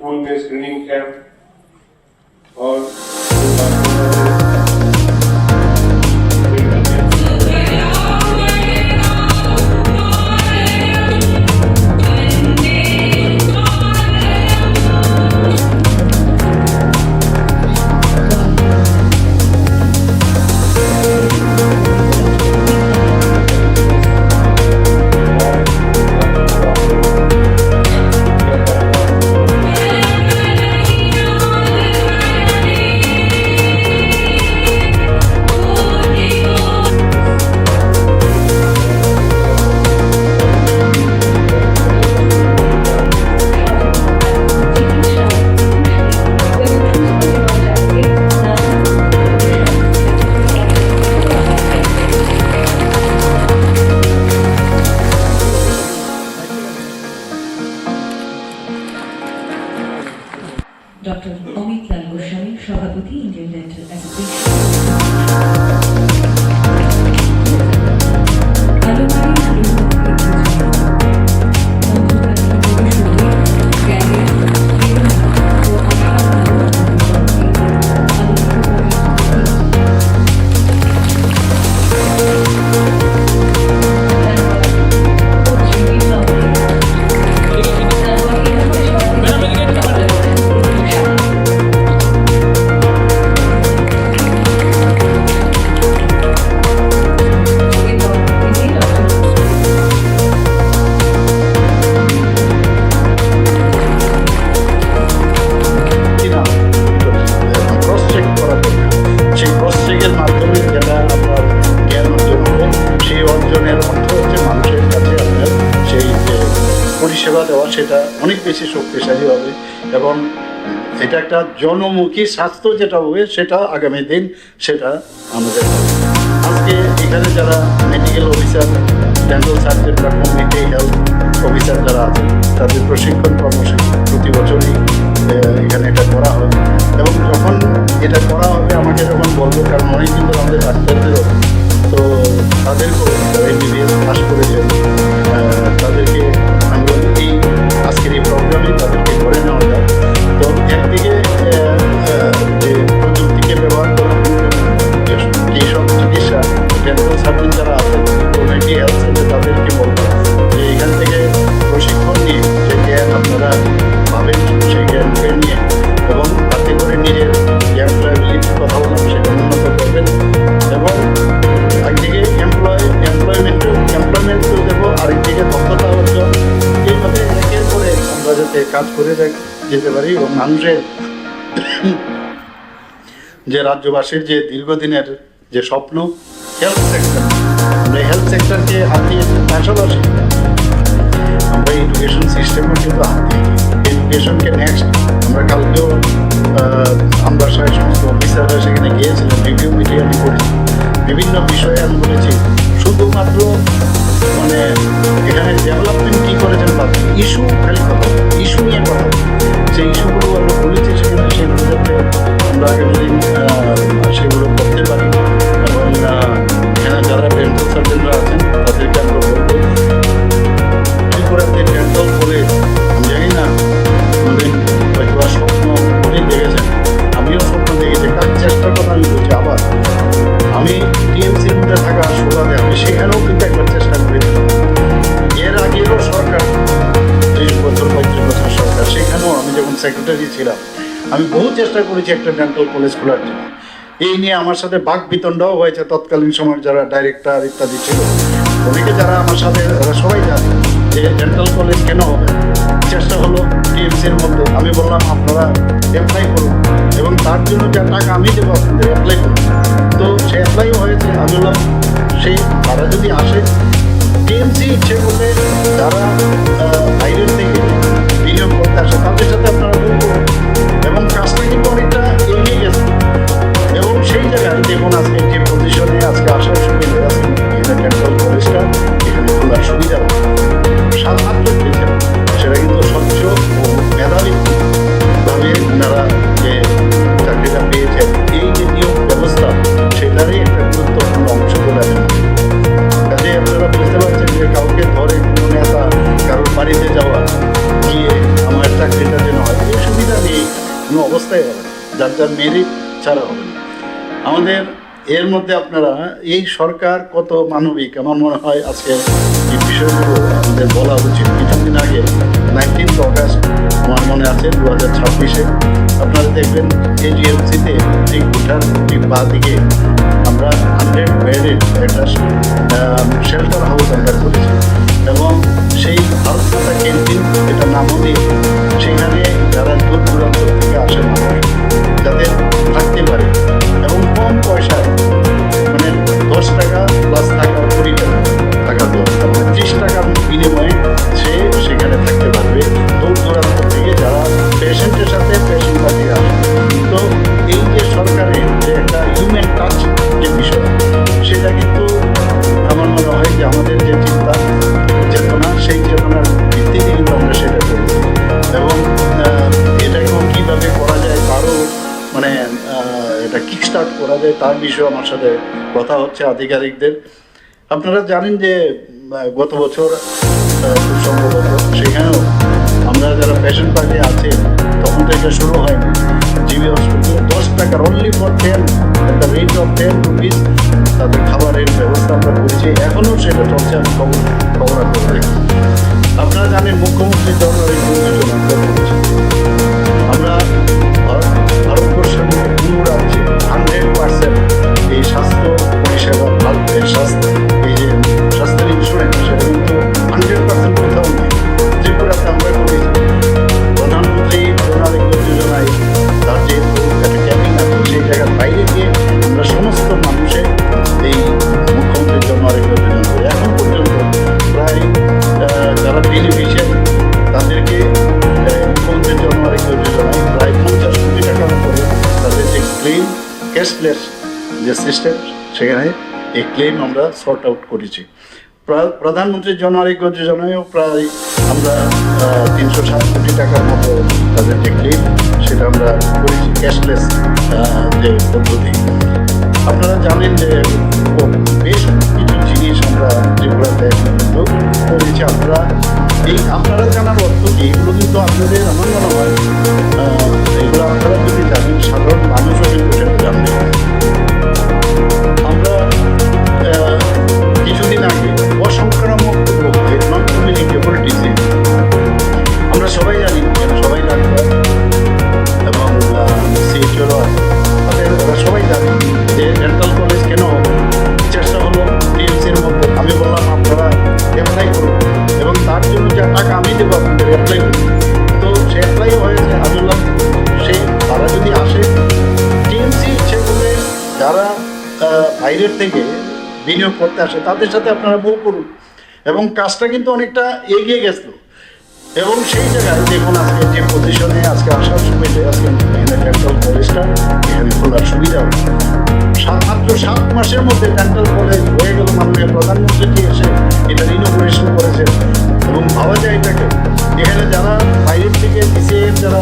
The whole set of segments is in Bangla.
स्कूल में स्क्रीनिंग कैंप और Dr. Amit Lal Goswami, সভাপতি ইন্ডিয়ান ডেন্টাল অ্যাসোসিয়েশন। পরিষেবা দেওয়া সেটা অনেক বেশি শক্তিশালী হবে এবং এটা একটা জনমুখী স্বাস্থ্য যেটা হবে সেটা আগামী দিন সেটা আমাদের আজকে এখানে যারা মেডিকেল অফিসার, ডেন্টাল সার্জন বা কমিউনিটি হেলথ অফিসার যারা আছেন তাদের প্রশিক্ষণ কর্মসূচি প্রতি বছরই এখানে এটা করা হয় এবং যখন এটা করা হবে আমাকে যখন বলবো, কারণ অনেক দিন ধরে আমাদের ডাক্তারদেরও তো তাদেরকেও যারা MBBS পাস করেছেন তাদেরকে আমি এই আজকের এই প্রোগ্রামে তাদেরকে ধরে নেওয়া যায়। তো একদিকে যে প্রযুক্তিকে ব্যবহার করা যেসব চিকিৎসা ডেন্টাল সার্জন যারা আছেন কমিউনিটি হেলথ সেন্টার তাদেরকে বলবো যে এখান থেকে প্রশিক্ষণ নিয়ে যে জ্ঞান আপনারা পাবেন সেই জ্ঞানকে নিয়ে এবং তাতে করে নিজের এমপ্লয়াবিলিটির কথা বললাম সেটা উন্নত করবেন এবং একদিকে এমপ্লয়মেন্টও দেবো, আরেকদিকে দক্ষতা অর্জন, এইভাবে একের পরে আমরা যাতে কাজ করে যেতে পারি এবং মানুষের যে রাজ্যবাসীর যে দীর্ঘদিনের যে স্বপ্ন হেলথ সেক্টর, আমরা হেলথ সেক্টরকে হাত দিয়ে পাশাপাশি আমরা এডুকেশন সিস্টেমও কিন্তু হাত দিয়ে এডুকেশনকে নেক্সট আমরা কালকেও আমরা সমস্ত অফিসাররা সেখানে গিয়েছিলাম, রিভিউ মিটিং আমি করেছি, বিভিন্ন বিষয়ে আমি বলেছি শুধুমাত্র মানে এখানে ডেভেলপমেন্ট কী করেছেন বা ইস্যু খালি কথা ইস্যু নিয়ে কথা সেই ইস্যুগুলো আমরা বলেছি সেখানে সেগুলো যাতে আমরা আগামী দিন সেগুলো করতে পারি এবং এখানে যারা ডেন্টাল সার্জনরা আছেন তাদেরকে আমরা বলবো ত্রিপুরাতে ডেন্টাল কলেজ আমি জানি না কোনদিন হয়তো স্বপ্ন অনেক দেখেছেন, আমিও স্বপ্ন দেখেছি, কাজ চেষ্টার কথা আমি বলছি। আবার আমি টিএমসির মধ্যে থাকা সুবাদে আমি সেখানেও কিন্তু একবার চেষ্টা করেছিলাম, এর আগেও সরকার 30 বছর 35 বছর সরকার, সেখানেও আমি যখন সেক্রেটারি ছিলাম আমি বহু চেষ্টা করেছি একটা ডেন্টাল কলেজ খোলার জন্য। এই নিয়ে আমার সাথে বাক বিতণ্ডাও হয়েছে তৎকালীন সময় যারা ডাইরেক্টর ইত্যাদি ছিল, অনেকে যারা আমার সাথে, ওরা সবাই জানে যে ডেন্টাল কলেজ কেন হবে। চেষ্টা হলো টিএমসির মধ্যে, আমি বললাম আপনারা অ্যাপ্লাই করুন এবং তার জন্য যা টাকা আমি দেবো আপনাদের অ্যাপ্লাই করুন। তো সে অ্যাপ্লাইও হয়েছে। আমি বললাম সেই তারা যদি আসে, টিএমসি ইচ্ছে করলে যারা বাইরের থেকে বিনিয়োগ করতে আসে তাদের সাথে আপনারা করুন এবং কাজটা কিন্তু অনেকটা এগিয়ে গেছে। এবং সেই জায়গায় দেখুন আজকে যে পজিশনে আজকে আসার সুবিধা আছে, ডেন্টাল কলেজটা এখানে খোলার সুবিধা সাধারণ পেয়েছেন, সেটা কিন্তু স্বচ্ছ ও মেধাবীভাবে ওনারা যে চাকরিটা পেয়েছেন, এই যে নিয়োগ ব্যবস্থা সেটারই একটা গুরুত্বপূর্ণ অংশ বলে আমি মনে করি। কাজে আপনারা বুঝতে পারছেন যে কাউকে ধরে কোনো নেতা কারোর বাড়িতে যাওয়া, গিয়ে আমার চাকরিটা যেন হয়, এই সুবিধা নেই কোনো অবস্থায় হবে না, যার যার মেরিট ছাড়া হবে না। আমাদের এর মধ্যে আপনারা এই সরকার কত মানবিক, আমার মনে হয় আজকে এই বিষয়গুলো আমাদের বলা উচিত। কিছুদিন আগে 19 অগাস্ট আমার মনে আছে 2026-এ আপনারা দেখবেন এজিএমসিতে ঠিক ওঠার ঠিক বা দিকে আমরা 100 বেডের একটা শেল্টার হাউস আমরা করেছি এবং সেই ভারত মাতা ক্যান্টিন এটা নামও দিয়েছে। সেখানে যারা দূর দূরান্ত থেকে আসে মানুষ যাতে থাকতে পারে এবং কম পয়সায়, মানে 10 টাকা প্লাস টাকা 20 টাকা টাকা দেওয়া, মানে 30 টাকার বিনিময়ে সে সেখানে থাকতে পারবে দূর দূরান্ত থেকে যারা পেশেন্টের সাথে পেশেন্ট পার্টি আসে। তো এই যে সরকারের যে একটা হিউম্যান টাচ যে বিষয়, সেটা কিন্তু আমার মনে হয় যে আমাদের যে চিন্তা চেতনা, সেই চেতনার ভিত্তিতে কিন্তু আমরা সেটা করেছি এবং এটাকেও কীভাবে করা যায় তারও মানে এটা কিকস্টার্ট করা যায় তার বিষয়ে আমার সাথে কথা হচ্ছে আধিকারিকদের। আপনারা জানেন যে গত বছর খুব সম্ভবত সেখানেও আমরা যারা পেশেন্ট পার্টি আছে তখন তো এটা শুরু হয়নি, জিবি হসপিটালে 10 টাকার only for 10 at the rate of 10 rupees তাদের খাবারের ব্যবস্থা আমরা করেছি। এখনও সেটা চলছে, আমি খবর করে। আপনারা জানেন মুখ্যমন্ত্রী জনগণের যোজনা আমরা করেছি। আমরা ভারতবর্ষের মধ্যে কোনো রাজ্যে 100% এই স্বাস্থ্য পরিষেবা, এই যে স্বাস্থ্যের ইন্স্যুরেন্স, সেটা কিন্তু 100% কোথাও নেই। ত্রিপুরাতে আমরা করেছি প্রধানমন্ত্রী জন আরোগ্য যোজনায়, তার যে একটা ক্যাম্পিং আছে সেই জায়গার বাইরে গিয়ে আমরা সমস্ত মানুষের এই মুখ্যমন্ত্রীর জন আরোগ্য যোজনা করি। এখন পর্যন্ত প্রায় যারা বেনিফিশিয়ারি তাদেরকে মুখ্যমন্ত্রীর জন আরোগ্য যোজনায় প্রায় 50 কোটি টাকার উপরে তাদের যে ক্লেম ক্যাশলেস যে সিস্টেম, সেখানে এই ক্লেম আমরা সর্ট আউট করেছি। প্রধানমন্ত্রী জন আরোগ্য যোজনায়ও প্রায় আমরা 307 কোটি টাকার মতো তাদের যে ক্লেম সেটা আমরা করেছি ক্যাশলেস যে পদ্ধতি। আপনারা জানেন যে বেশ কিছু জিনিস আমরা ত্রিপুরাতে কিন্তু করেছি। আপনারা জানার অর্থ কি, এগুলো কিন্তু আপনাদের আমার মনে হয় এগুলো আপনারা যদি জানেন, সাধারণ মানুষও কিন্তু সেটা জানবে। আমরা কিছুদিন আগে অসংক্রামক রোগের নন কমিউনিকেবল ডিজিজ, আমরা সবাই জানি, সবাই ডাক্তার এবং সিএইচও আছে, ওরা সবাই জানে যে ডেন্টাল কলেজ কেন হবে। চেষ্টা হলো টিএমসির মধ্যে, আমি বললাম আপনারা অ্যাপ্লাই করুন এবং তার জন্য যা টাকা আমি দেবো আপনাদের অ্যাপ্লাই করুন। তো সে অ্যাপ্লাইও হয়েছে। আমি বললাম তারা যদি আসে, টিএমসি ইচ্ছে করলে যারা বাইরের থেকে বিনিয়োগ করতে আসে তাদের সাথে আপনারা বউ করুন এবং কাজটা কিন্তু অনেকটা এগিয়ে গেছিল। এবং সেই জায়গায় দেখুন আজকে যে পজিশনে আজকে আসার সুবিধা, আজকে ডেন্টাল কলেজটা এখানে খোলার সুবিধা হবে। মাত্র 7 মাসের মধ্যে ডেন্টাল কলেজ হয়ে গেল। মাননীয় প্রধানমন্ত্রী এসে এটা ইনোগ্রেশন করেছেন এবং ভাবা যায় এটাকে, এখানে যারা বাইরের থেকে ডিসিএর যারা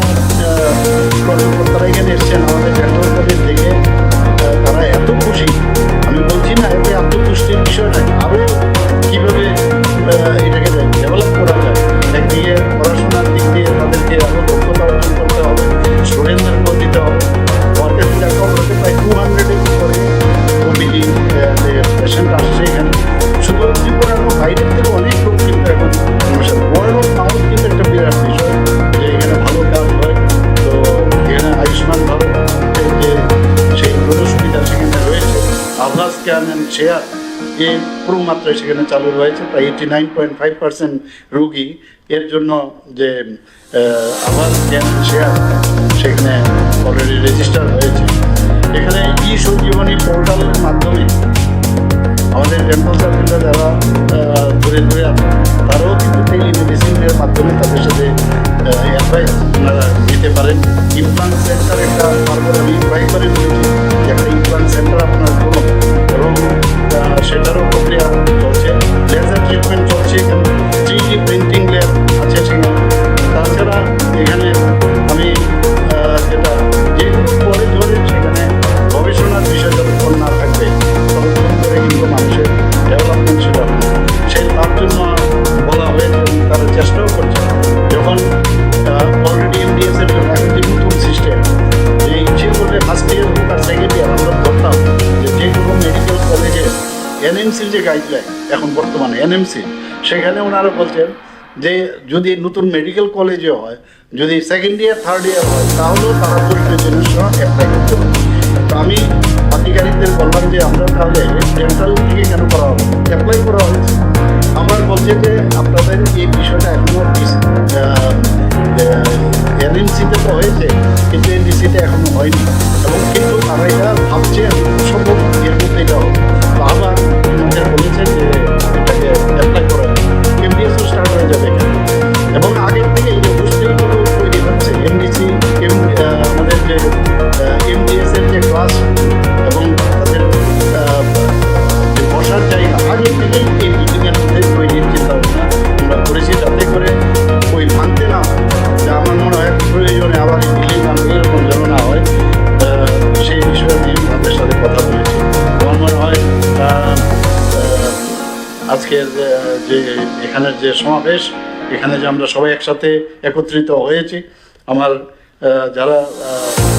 কর্মকর্তারা এখানে এসছেন আমাদের ডেন্টাল কলেজ থেকে, তারা এত খুশি। আমি বলছি না এতে আত্মতুষ্টির বিষয় নয়, আরও কীভাবে এটাকে ডেভেলপ করা যায়। একদিকে পড়াশোনার দিক দিয়ে তাদেরকে আরও দক্ষতা অর্জন করতে হবে, স্টুডেন্টদেরকেও দিতে হবে। আমাদের দেখা হতে প্রায় 200-এর উপরে ওপিডি যে পেশেন্ট আসছে এখানে, শুধু ত্রিপুরার বাইরের থেকে অনেক লোক কিন্তু এখন ওয়ার্ড অফ মাউথ কিন্তু একটা বিরাট বিষয় যে এখানে ভালো কাজ হয়। শেয়ার এর পুরো মাত্রায় সেখানে চালু রয়েছে, প্রায় 89.5% রুগী এর জন্য যে আবার জ্ঞান শেয়ার সেখানে অলরেডি রেজিস্টার হয়েছে। এখানে ই সঞ্জীবনী পোর্টালের মাধ্যমে আমাদের ডেন্টাল সার্জনরা যারা দূরে দূরে আছে তারাও কিন্তু টেলিমেডিসিনের মাধ্যমে তাদের সাথে অ্যাডভাইস আপনারা নিতে পারেন। ইমপ্লান্ট সেন্টার একটা বারবার আমি কয়েকবারে বলেছি যে একটা ইমপ্লান্ট সেন্টার আপনার কোনো, এবং সেটারও প্রক্রিয়া চলছে, লেজার ট্রিটমেন্ট চলছে, এখানে 3D প্রিন্টিং ল্যাব আছে সেখানে। তাছাড়া এখানে আমি যেটা যেগুলো পরে ধরে সেখানে গবেষণার বিষয় যতক্ষণ না থাকবে ততক্ষণ ধরে কিন্তু মানুষের ডেভেলপমেন্ট সেটা সেই তার জন্য বলা হয়েছে, তারা চেষ্টাও করছে। যখন অলরেডি এমডিএস এর জন্য এখন যে নতুন সিস্টেম, যে ইচ্ছে করলে ফার্স্ট ইয়ার হোক আর সেকেন্ড ইয়ার আমরা ধরতাম যে কোনো মেডিকেল কলেজে এনএমসির যে গাইডলাইন এখন বর্তমানে এনএমসি, সেখানে ওনারা বলছেন যে যদি নতুন মেডিকেল কলেজে হয়, যদি সেকেন্ড ইয়ার থার্ড ইয়ার হয় তাহলেও তারা পরিবেশনের সঙ্গে অ্যাপ্লাই করতে হবে। তো আমি আধিকারিকদের বললাম যে আমরা তাহলে ডেন্টাল থেকে কেন করা হবে, অ্যাপ্লাই করা হয়েছে। আমার বলছে যে আপনাদের এই বিষয়টা এখনও এনএমসিতে তো হয়েছে কিন্তু এনডিসিতে এখনও হয়নি, এবং কিন্তু তারা এটা ভাবছে সম্ভব এর মধ্যে এটা হবে। তো আবার আমাদের বলেছে যে এটাকে অ্যাপ্লাই করা হবে, এমডিএসও স্টার্ট হয়ে যাবে এখানে। এবং আগের থেকে এই যে হোস্টেলগুলো তৈরি হচ্ছে এমডিসি আমাদের যে এমডিএস এর যে ক্লাস এবং তাদের যে বসার জায়গা আগের থেকেই এই বিল্ডিংয়ের মধ্যে তৈরির চিন্তা ভাবনা আমরা করেছি, যাতে করে ওই ভাঙতে না হয়। যা আমার মনে হয় প্রয়োজনে আবার এই বিল্ডিং ভাঙতে এরকম যেন না হয়, সেই বিষয়ে আমি আপনাদের সাথে কথা বলেছি। আমার মনে হয় আজকের যে এখানের যে সমাবেশ, এখানে যে আমরা সবাই একসাথে একত্রিত হয়েছি, আমার যারা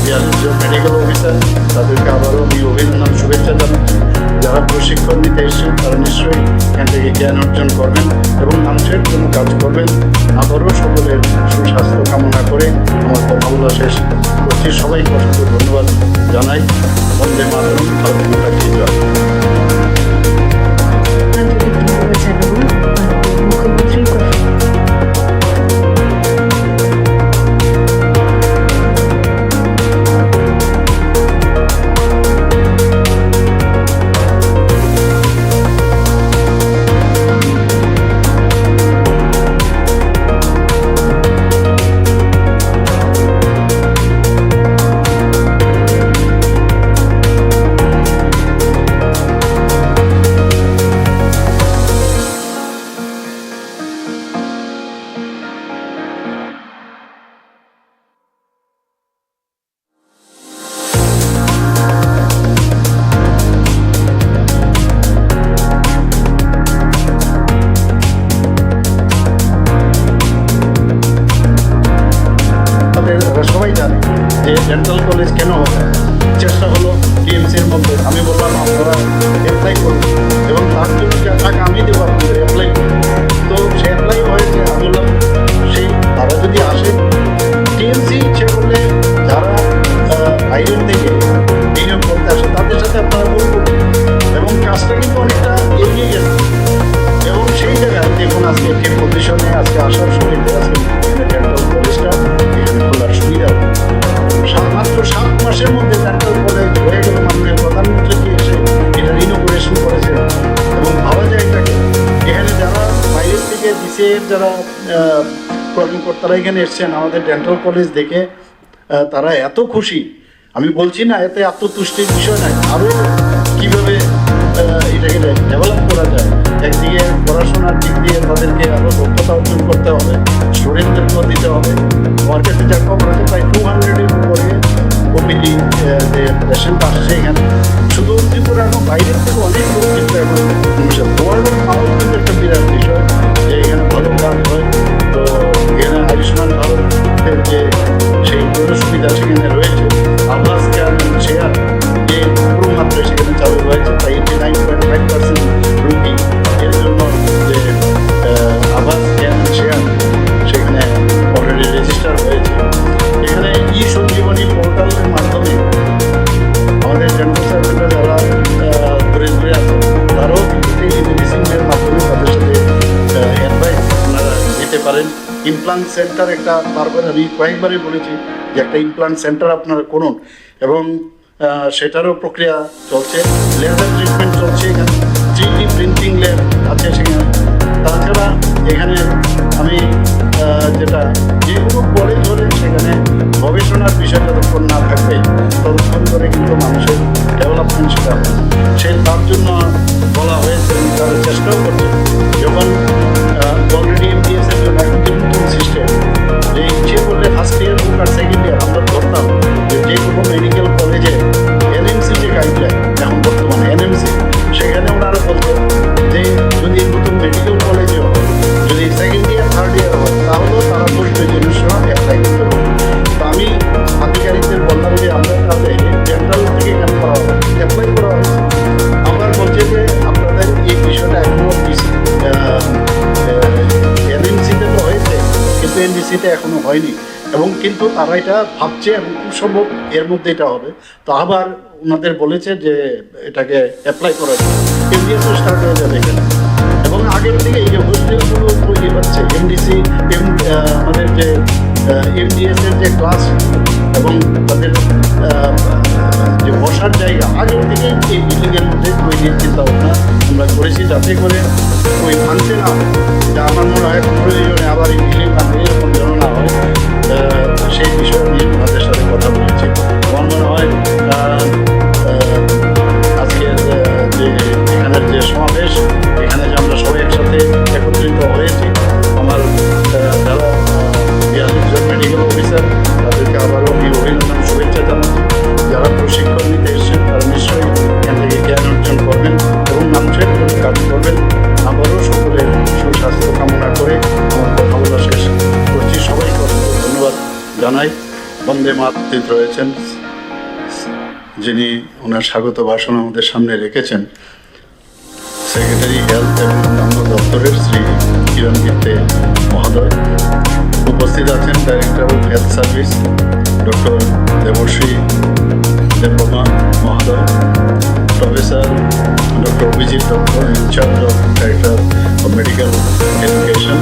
42 জন মেডিকেল অফিসার তাদেরকে আবারও আমি অভিনন্দন শুভেচ্ছা জানাচ্ছি। যারা প্রশিক্ষণ নিতে এসেছেন তারা নিশ্চয়ই এখান থেকে জ্ঞান অর্জন করবেন এবং মানুষের জন্য কাজ করবেন। আবারও সকলের সুস্বাস্থ্য কামনা করে আমার কথা বলা শেষ করছি। সবাইকে অসংখ্য ধন্যবাদ জানাই। বন্দে মাতরম, ভারত মাতা কি জয়। আন্তরিক ধন্যবাদ জানাবো মাননীয় মুখ্যমন্ত্রী সবাই জানে যে ডেন্টাল কলেজ কেন হবে। চেষ্টা হলো টিএমসির মধ্যে, আমি বললাম আপনারা অ্যাপ্লাই করুন এবং তার জন্য যে টাকা আমি দেবো আপনাদের অ্যাপ্লাই করুন। তো সে অ্যাপ্লাই হয়েছে। আমি বললাম সেই তারা যদি আসে, টিএমসি ইচ্ছে করলে যারা বাইরের থেকে বিনিয়োগ করতে আসে তাদের সাথে আপনারা বলবেন, এবং কাজটা কিন্তু অনেকটা এগিয়ে গেছে। এবং সেই জায়গায় দেখুন আজকে যে পজিশনে আজকে আসার সুবিধা, আজকে ডেন্টাল কলেজটা এখানে খোলার সুবিধা মাত্র 7 মাসের মধ্যে ডেন্টাল কলেজ হয়ে গেল। মাননীয় প্রধানমন্ত্রী এসে এটা ইনোগ্রেশন করেছেন এবং ভাবা যায় এটাকে। এখানে যারা বাইরের থেকে ডিসিএর যারা কর্মকর্তারা এখানে এসছেন আমাদের ডেন্টাল কলেজ দেখে তারা এত খুশি। আমি বলছি না এতে আত্মতুষ্টির বিষয় নয়, আরও কীভাবে এটাকে ডেভেলপ করা যায়। একদিকে পড়াশোনার দিক দিয়ে তাদেরকে আরও দক্ষতা অর্জন করতে হবে, স্টুডেন্টদেরকেও দিতে হবে। আমার কাছে যা খবর আছে প্রায় 200-এর উপরে ওপিডি যে পেশেন্ট আসছে এখানে, শুধু ত্রিপুরা এবং বাইরের থেকে অনেক লোক কিন্তু এখন ওয়ার্ল্ড পাওয়ার কিন্তু একটা বিরাট বিষয় যে এখানে ভালো কাজ হয়। তো এখানে আয়ুষ্মান ভারতের যে সেই সুবিধা সেখানে রয়েছে, আভাস জ্ঞান শেয়ার যে পুরো মাত্রায় সেখানে চালু রয়েছে, প্রায় 89.5% রুগী এর জন্য যে আভাস জ্ঞান শেয়ার সেখানে অলরেডি রেজিস্টার হয়েছে। এখানে ই সঞ্জীবনী পোর্টালের মাধ্যমে আমাদের ডেন্টাল সার্জনরা যারা দূরে দূরে আছে ইমপ্লান্ট সেন্টার একটা, বারবার আমি কয়েকবারই বলেছি যে একটা ইমপ্লান্ট সেন্টার আপনারা করুন, এবং সেটারও প্রক্রিয়া চলছে। লেজার ট্রিটমেন্ট চলছে এখানে, 3D প্রিন্টিং ল্যাব আছে সেখানে। তাছাড়া এখানে আমি যেটা যে কোনো কলেজ হলে সেখানে গবেষণার বিষয় যতক্ষণ না থাকবে ততক্ষণ ধরে কিন্তু মানুষের ডেভেলপমেন্ট সেটা হবে। তার জন্য বলা হয়েছে, তারা চেষ্টাও করছে। যখন অলরেডি MBS এর জন্য এখন যে নতুন সিস্টেম, যে ইচ্ছে করলে ফার্স্ট ইয়ার হোক আর সেকেন্ড ইয়ার, আমরা ধরতাম যে কোনো মেডিকেল কলেজে NMC যে গাইডলাইন এখন বর্তমানে NMC, সেখানে ওনারা বলতো যে যদি নতুন মেডিকেল কলেজে হয়, যদি সেকেন্ড ইয়ার থার্ড ইয়ার হয়, তাহলেও তারা পোস্ট গ্রাজুয়েশন অ্যাপ্লাই করতে হবে। তো আমি আধিকারিকদের বললাম যে আমরা তাহলে ডেন্টাল থেকে কেন করা হবে, অ্যাপ্লাই করা হয়েছে। আমার বলছে যে আপনাদের এই বিষয়টা এখনও NMC-তে তো হয়েছে, কিন্তু NDC-তে এখনো হয়নি, এবং কিন্তু তারা এটা ভাবছে এবং খুব সম্ভব এর মধ্যে এটা হবে। তো আবার ওনাদের বলেছে যে এটাকে অ্যাপ্লাই করা যায়, MBS-ও স্টার্ট হয়ে যাবে এখানে। এবং আগের থেকে এই যে হোস্টেলগুলো তৈরি হচ্ছে, আমাদের যে MDS-এর যে ক্লাস এবং তাদের যে বসার জায়গা, আগের থেকে এই বিল্ডিংয়ের মধ্যে তৈরির চিন্তা ভাবনা আমরা করেছি, যাতে করে ওই ভাঙতে না হয়। যা আমার মনে হয় প্রয়োজনে আবার এই বিল্ডিং ভাঙতে এরকম যেন না হয়, সেই বিষয় নিয়ে ওনাদের সাথে কথা বলেছি। আমার মনে হয় আজকের যে এখানের যে সমাবেশ, এখানে যে আমরা সবাই একসাথে একত্রিত হয়েছি, আমার যারা 42 জন মেডিকেল অফিসার, তাদেরকে আবারও আমি অভিনন্দন, শুভেচ্ছা জানাচ্ছি। যারা প্রশিক্ষণ নিতে এসেছেন তারা নিশ্চয়ই এখান থেকে জ্ঞান অর্জন করবেন এবং মানুষের জন্য কাজ করবেন। আবারও সকলের সুস্বাস্থ্য কামনা করে আমার কথা বলা শেষ করছি। সবাইকে ধন্যবাদ জানাই। বন্দে মাতৃত্ব রয়েছেন, যিনি ওনার স্বাগত ভাষণ আমাদের সামনে রেখেছেন, সেক্রেটারি হেলথ এবং অন্যান্য দপ্তরের শ্রী কিরণ গিত্তে মহোদয়। উপস্থিত আছেন director of health service doctor Debashree Debbarma মহোদয়, professor doctor Abhijit Dutta, in charge of director of medical education.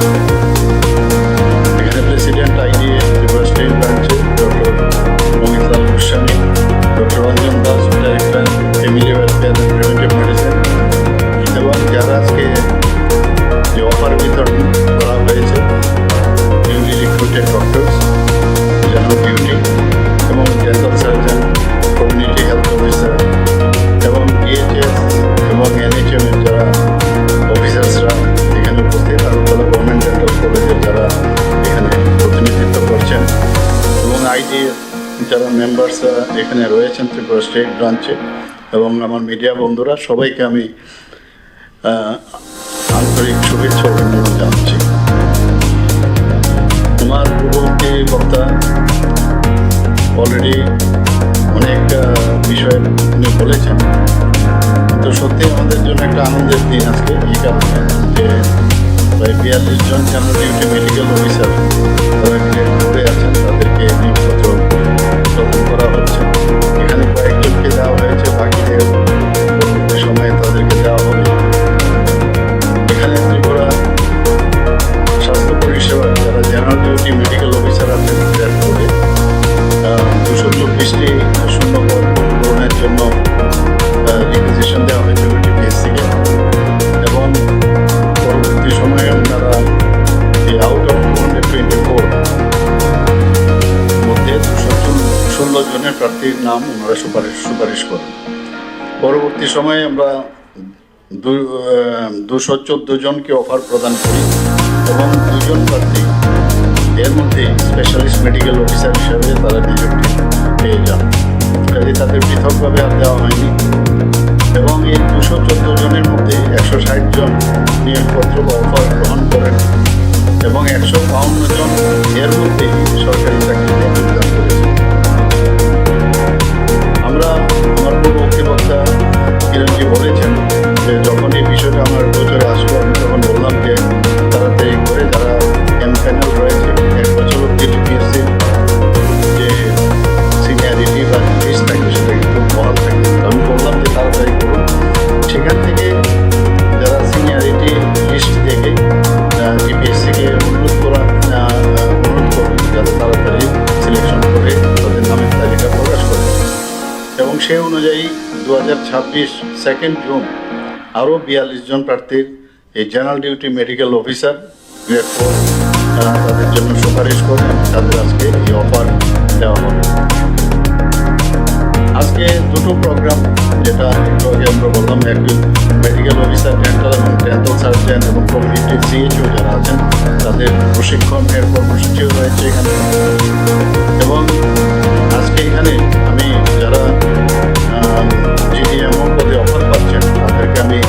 এখানে প্রেসিডেন্ট IDA ত্রিপুরা স্টেট ব্রাঞ্চে doctor Mamital Goswami, doctor Ranjan Das, director family welfare and preventive medicine, এবং যারা আজকে যে অফার বিতরণ করা হয়েছে, newly recruited doctors, general duty এবং dental surgeon, community health officer এবং DHS এবং NHM এর যারা অফিসার্সরা এখানে উপস্থিত, আগরতলা গভর্নমেন্ট ডেন্টাল কলেজের যারা এখানে প্রতিনিধিত্ব করছেন, এবং IDA যারা মেম্বার্সরা এখানে রয়েছেন ত্রিপুরা স্টেট ব্রাঞ্চে, এবং আমার মিডিয়া বন্ধুরা, সবাইকে আমি আন্তরিক শুভেচ্ছা অভিনন্দন জানাচ্ছি। আমার পূর্ববর্তী বক্তা অলরেডি অনেক বিষয় উনি বলেছেন, কিন্তু সত্যি আমাদের জন্য একটা আনন্দের দিন আজকে, এই কারণে যে প্রায় 42 জন জেনারেল ডিউটি মেডিকেল অফিসার তারা গ্রেড করে আছেন, তাদেরকে নিয়োগপত্র প্রদান করা হচ্ছে। এখানে কয়েকজনকে দেওয়া হয়েছে, বাকিদের পরবর্তী সময়ে তাদেরকে দেওয়া হবে। এখানে ত্রিপুরা স্বাস্থ্য পরিষেবা যারা জেনারেল ডিউটি মেডিকেল অফিসার আছেন, গ্রেড করে 224টি শূন্যপদ পূরণের জন্য রিকুইজিশন দেওয়া হয়েছে UTPSC-কে, এবং পরবর্তী সময়ে ওনারা আউট অফ 224 মধ্যে 216 জনের প্রার্থীর নাম ওনারা সুপারিশ করেন। পরবর্তী সময়ে আমরা 214 জনকে অফার প্রদান করি, এবং 2 জন প্রার্থী এর মধ্যে স্পেশালিস্ট মেডিকেল অফিসার হিসাবে তারা নিযুক্তি পেয়ে যান, কাজে তাদের পৃথকভাবে আর দেওয়া হয়নি। এবং এই 214 জনের মধ্যে 160 জন নিয়োগপত্র বা অফার গ্রহণ করেন, এবং 152 জন এর মধ্যে সরকারি চাকরিতে যোগদান করেছে। আমার পূর্ববর্তী বক্তা কিরণজি বলেছেন যে যখন এই বিষয়টা আমার গোচরে আসলো, আমি তখন বললাম যে তাড়াতাড়ি করে যারা প্যানেল রয়েছে 1 বছর অব্দি DPSC যে সিনিয়রিটি বা লিস্ট থাকবে সেটা কিন্তু বহাল থাকবে। আমি বললাম যে তাড়াতাড়ি করুন, সেখান থেকে যারা সিনিয়রিটি লিস্ট দেখে DPSC-কে অনুরোধ সে অনুযায়ী 2026 2 জুন আরও 42 জন প্রার্থীর এই general duty medical officer grade 4 তাদের জন্য সুপারিশ করে তাদের আজকে এই অফার দেওয়া হবে। আজকে দুটো প্রোগ্রাম, যেটা একটু আগে আমরা বললাম, এক মেডিকেল অফিসার, ডেন্টাল সার্জন এবং কমিউনিটি সিএইচও যারা আছেন তাদের প্রশিক্ষণের কর্মসূচিও রয়েছে এখানে। এবং আজকে এখানে আমি যারা জিডিএমও পদে অফার পাচ্ছেন তাদেরকে আমি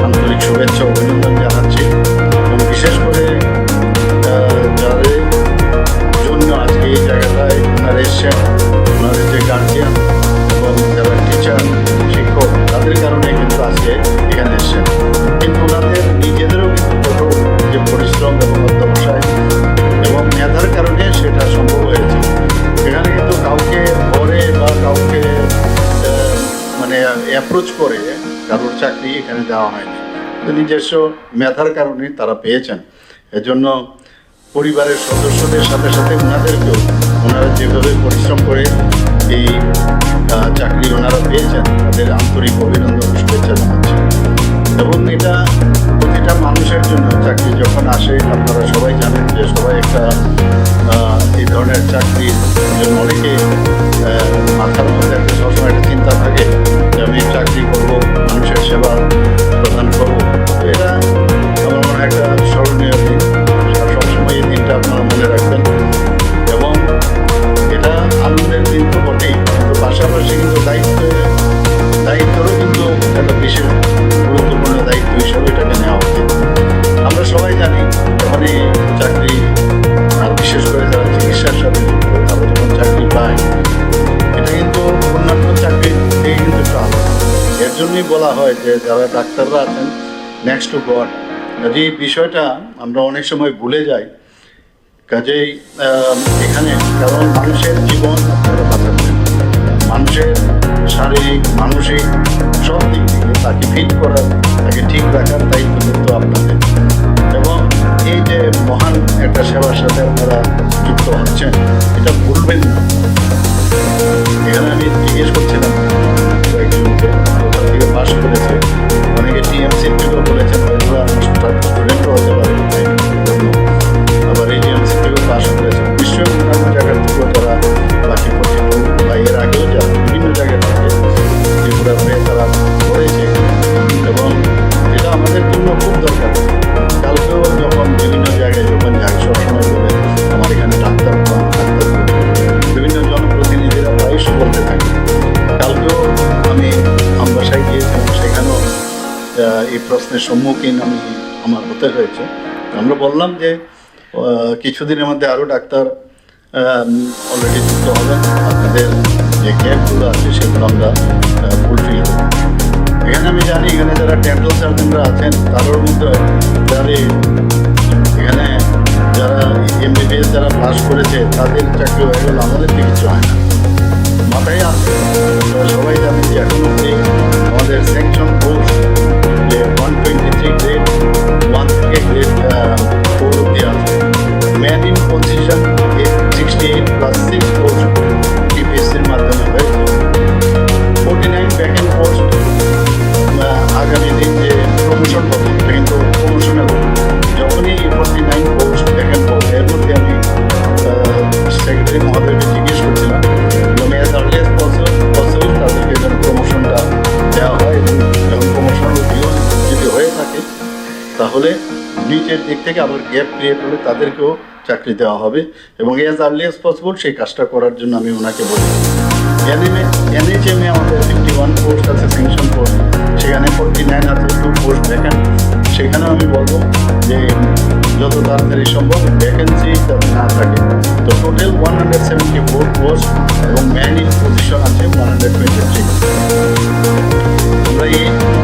আন্তরিক শুভেচ্ছা অভিনন্দন জানাচ্ছি। এবং বিশেষ করে যাদের জন্য আজকে এই জায়গাটায় ওনারা এসছেন, ওনাদের যে গার্জিয়ান এবং যারা টিচার, শিক্ষক, তাদের কারণে কিন্তু আজকে এখানে এসছেন। কিন্তু ওনাদের নিজেদেরও কিন্তু কঠোর যে পরিশ্রম এবং অধ্যবসায় এবং মেধার কারণে সেটা সম্ভব হয়েছে। এখানে কিন্তু কাউকে ধরে বা কাউকে মানে অ্যাপ্রোচ করে কারোর চাকরি এখানে দেওয়া হয়নি, তো নিজস্ব মেধার কারণে তারা পেয়েছেন। এজন্য পরিবারের সদস্যদের সাথে সাথে ওনাদেরকেও, ওনারা যেভাবে পরিশ্রম করে এই চাকরি ওনারা পেয়েছেন তাদের আন্তরিক অভিনন্দন ও শুভেচ্ছা জানাচ্ছি। এবং এটা প্রতিটা মানুষের জন্য চাকরি যখন আসে, আপনারা সবাই জানেন যে সবাই একটা এই ধরনের চাকরির জন্য অনেকে মাথার মধ্যে একটা সবসময় একটা চিন্তা থাকে যে আমি চাকরি করব, মানুষের সেবা প্রদান করব। তো এটা আমার মনে হয় একটা স্মরণীয় দিন, সবসময় এই দিনটা আপনারা মনে রাখবেন। এবং এটা আনন্দের দিন তো বটেই, কিন্তু পাশাপাশি কিন্তু দায়িত্বরও কিন্তু একটা বিশেষ গুরুত্বপূর্ণ দায়িত্ব হিসাবে এটাকে নেওয়া উচিত। আমরা সবাই জানি যখন এই চাকরি, আর বিশেষ করে যারা চিকিৎসার সাথে যুক্ত, তারা যখন চাকরি পায়, এটা কিন্তু অন্যান্য চাকরির থেকে কিন্তু একটু আলাদা। এর জন্যই বলা হয় যে যারা ডাক্তাররা আছেন নেক্সট টু গড। কাজে এই বিষয়টা আমরা অনেক সময় ভুলে যাই। কাজেই এখানে, কারণ মানুষের জীবন আপনারা বাঁচাচ্ছেন, মানুষের শারীরিক, মানসিক সব দিক থেকে তাকে ফিট করার, তাকে ঠিক রাখার দায়িত্ব কিন্তু আপনাদের। এবং এই যে মহান একটা সেবার সাথে আপনারা যুক্ত হচ্ছেন, এটা ভুলবেন না। এখানে আমি জিজ্ঞেস করছিলাম কয়েকজনকে কোথা থেকে পাস করেছে, অনেকে টিএমসি থেকেও বলেছেন, স্টুডেন্টও হতে পারে, আবার এজিএমসি থেকেও পাস করেছে, নিশ্চয়ই অন্যান্য জায়গার থেকেও তারা বাকি প্রতিটি বা এর আগেও যারা বিভিন্ন জায়গা থেকে ত্রিপুরা হয়ে তারা পড়েছে। এবং এটা আমাদের জন্য খুব দরকার। কালকেও যখন বিভিন্ন জায়গায় যখন যাই, সবসময় বলে আমার এখানে ডাক্তার বিভিন্ন জনপ্রতিনিধিরা প্রায়শ বলতে থাকে। কালকেও আমি আমবাসায় গিয়েছিলাম, সেখানেও এই প্রশ্নের সম্মুখীন আমার হতে হয়েছে। আমরা বললাম যে কিছুদিনের মধ্যে আরও ডাক্তার অলরেডি যুক্ত হবেন, আপনাদের যে গ্যাপগুলো আছে সেগুলো আমরা ফুলফিল করব। এখানে আমি জানি এখানে যারা ডেন্টাল সার্জনরা আছেন তাদের মধ্যে এখানে যারা এমবিবিএস যারা পাস করেছে তাদের চাকরি হয়ে গেল, আমাদের তো কিছু হয় না, মাথায় আছে। সবাই জানেন যে এখন অব্দি আমাদের স্যাংশন কোর্স যে 123 গ্রেড 1 থেকে গ্রেড 4 অব্দি আছে। ম্যান ইন পজিশন 68+6 পোস্ট টিপিএসসির মাধ্যমে হয়েছে। 49 ভ্যাকেন্ট পোস্ট, আগামী দিন যে প্রমোশন হবে এটা কিন্তু প্রমোশনাল। যখনই 49 পোস্ট ভ্যাকেন্ট পোস্ট, এর মধ্যে আমি সেক্রেটারি মহোদয়কে জিজ্ঞেস করছিলাম এজ আর্লিয়েস্ট পসিবল তাদেরকে যেন প্রমোশনটা দেওয়া হয়। এবং প্রমোশনাল ভিউ যদি হয়ে থাকে তাহলে নিচের দিক থেকে আবার গ্যাপ ক্রিয়েট হলে তাদেরকেও চাকরি দেওয়া হবে। এবং এজ আর্লিয়েস্ট পসিবল সেই কাজটা করার জন্য আমি ওনাকে বলি। এনএইচএমে আমাদের 51 পোস্ট আছে, স্যাংশন পোস্ট, সেখানে 49 আছে, 2 পোস্ট ভ্যাকেন্ট। সেখানেও আমি বলবো যে যত তাড়াতাড়ি সম্ভব ভ্যাকেন্সি যাতে না থাকে। তো টোটাল 174 পোস্ট এবং ম্যান ইন পজিশন আছে 123। আমরা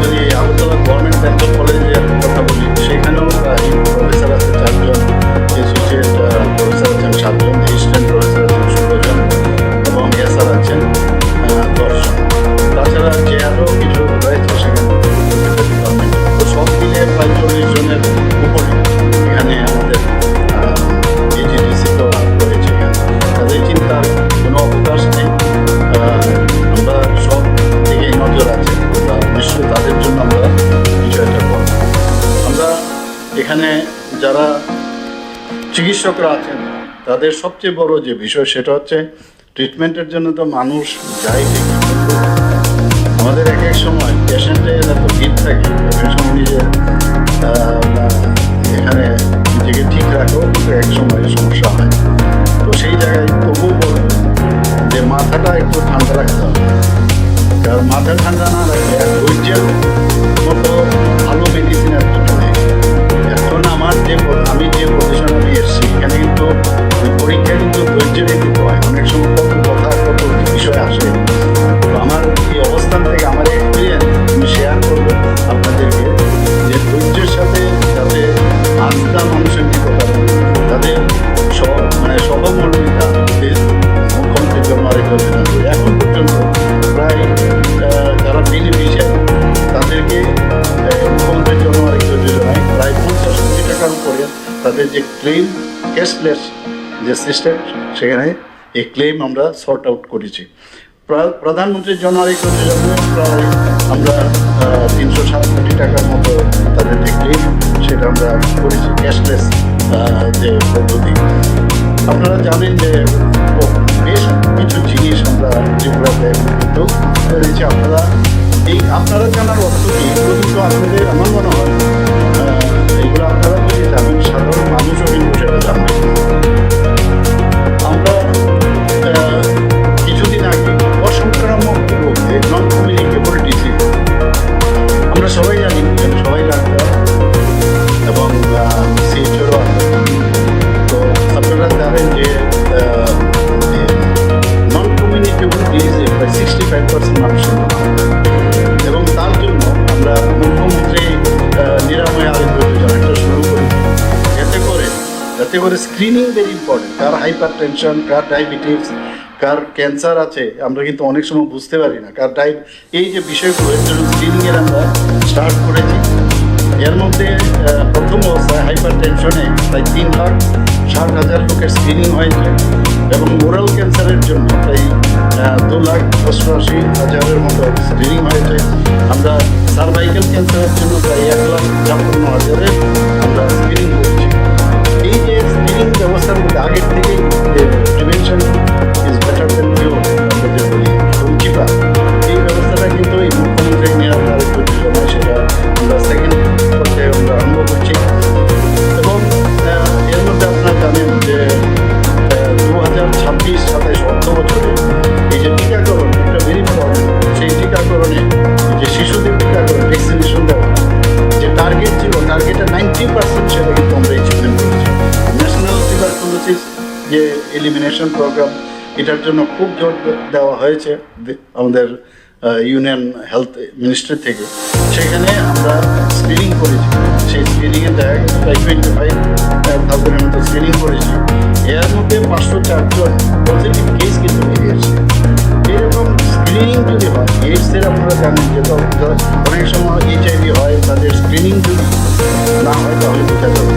যদি আগরতলা গভর্নমেন্ট ডেন্টাল কলেজের কথা বলি, সেখানেও প্রায় প্রফেসর আছে 4 জন, অ্যাসোসিয়েট প্রফেসর আছেন 7 জন, অ্যাসিস্ট্যান্ট প্রফেসর আছেন 16 জন এবং এসআর আছেন 10 জন। তাছাড়া যে আরও কিছু রয়েছে সেখানে ডিপার্টমেন্ট। তো সব মিলিয়ে প্রায় 40 জনের উপরে এখানে আমাদের এজিডিসি তো রয়েছে। এখানে তাদের চিন্তার কোনো অবকাশ নেই। চিকিৎসকরা আছেন তাদের সবচেয়ে বড় যে বিষয় সেটা হচ্ছে ট্রিটমেন্টের জন্য তো মানুষ যায় ঠিকই, কিন্তু আমাদের এক এক সময় পেশেন্টের এত ভিড় থাকে, এক এক সময় নিজের এখানে নিজেকে ঠিক রাখো, কিন্তু এক সময় সমস্যা হয়। তো সেই জায়গায় তবুও বলবো যে মাথাটা একটু ঠান্ডা রাখতে হবে, কারণ মাথা ঠান্ডা না রাখলে ধৈর্যের মতো ভালো মেডিসিন আর কিছু নেই। এখন আমি যে পজিশনে আমি এসেছি এখানে কিন্তু ওই পরীক্ষা কিন্তু ধৈর্যেরই দিতে হয়, অনেক সময় কত কথা কত বিষয় আসে। তো আমার এই অবস্থান থেকে আমার এক্সপিরিয়েন্স আমি শেয়ার করবো আপনাদেরকে, যে ধৈর্যের সাথে যাতে আস্থা মানুষের দিতে পারে, তাদের সহমর্মিতা মুখ্যমন্ত্রীর জন্য আরেকটা এখন পর্যন্ত প্রায় যারা বেনিফিশিয়ারি তাদেরকে মুখ্যমন্ত্রীর জন্য আরেকটা যোজনায় প্রায় 50 কোটি টাকার উপরে তাদের যে ক্লেম ক্যাশলেস যে সিস্টেম, সেখানে এই ক্লেম আমরা সর্ট আউট করেছি। প্রধানমন্ত্রীর জন্য আরেকটা যোজনায় প্রায় আমরা 307 কোটি টাকার মতো তাদের যে ক্লেম সেটা আমরা করেছি ক্যাশলেস যে পদ্ধতি। আপনারা জানেন যে বেশ কিছু জিনিস আমরা ত্রিপুরাতে কিন্তু করেছি। আপনারা জানার অর্থ কি এগুলো কিন্তু আপনাদের আমার মনে হয় এগুলো আপনারা যদি জানেন, সাধারণ মানুষও কিন্তু সেটা জানবে। আমরা কিছুদিন আগে অসংক্রামক রোগে নন কমিউনিকেবল ডিজিজ, আমরা সবাই জানি, সবাই ডাক্তার এবং সিএইচও আছে। তো আপনারা জানেন যে নন কমিউনিকেবল ডিজিজে প্রায় 65% মানুষের এবং তার জন্য আমরা মুখ্যমন্ত্রী নিরাময় আরোগ্য যোজনাটা শুরু করি। যাতে করে স্ক্রিনিং ভেরি ইম্পর্টেন্ট, কার হাইপার টেনশন, কার ডায়াবেটিস, কার ক্যান্সার আছে আমরা কিন্তু অনেক সময় বুঝতে পারি না, কার এই যে বিষয়গুলো এর জন্য স্ক্রিনিংয়ের আমরা স্টার্ট করেছি। এর মধ্যে প্রথম অবস্থায় হাইপার টেনশনে প্রায় 3,60,000 লোকের স্ক্রিনিং হয়েছে এবং ওরাল ক্যান্সারের জন্য প্রায় 2,88,000-এর মতো স্ক্রিনিং হয়েছে। আমরা সার্ভাইকাল ক্যান্সারের জন্য প্রায় 1,56,000-এর আমরা স্ক্রিনিং করছি। এই যে স্ক্রিনিং ব্যবস্থার মধ্যে আগের থেকেই যে প্রিভেনশন ইজ বেটার দেন কিউর আমরা যে বলি চিপা, এই ব্যবস্থাটা কিন্তু এই মুখ্যমন্ত্রী নিরাময় আরোগ্য যোজনা সেটা আমরা সেকেন্ড পর্যায়ে আমরা আরম্ভ করছি। এবং এর মধ্যে আপনারা জানেন যে 2026-27 অর্থ বছরে এই যে টিকাকরণ একটা ভেরি ইম্পর্টেন্ট, সেই টিকাকরণে যে শিশুদের টিকাকরণ ভ্যাকসিনেশন দেওয়া যে টার্গেট ছিল, টার্গেটের 90% সেটা কিন্তু আমরা অ্যাচিভমেন্ট করেছি। ন্যাশনাল টিউবারকুলোসিস যে এলিমিনেশন প্রোগ্রাম, এটার জন্য খুব জোর দেওয়া হয়েছে আমাদের ইউনিয়ন হেলথ মিনিস্ট্রি থেকে। সেখানে আমরা স্ক্রিনিং করেছি, সেই স্ক্রিনিংয়ের দেখা গেছে প্রায় 25,000-এর মতো স্ক্রিনিং করেছি। এর মধ্যে 504 জন পজিটিভ কেস কিন্তু বেরিয়ে এসেছে। এরকম স্ক্রিনিং যদি হয়, এইডসের আপনারা জানেন যে অনেক সময় HIV হয়, তাদের স্ক্রিনিং যদি না হয় তাহলে বোঝা যাবে।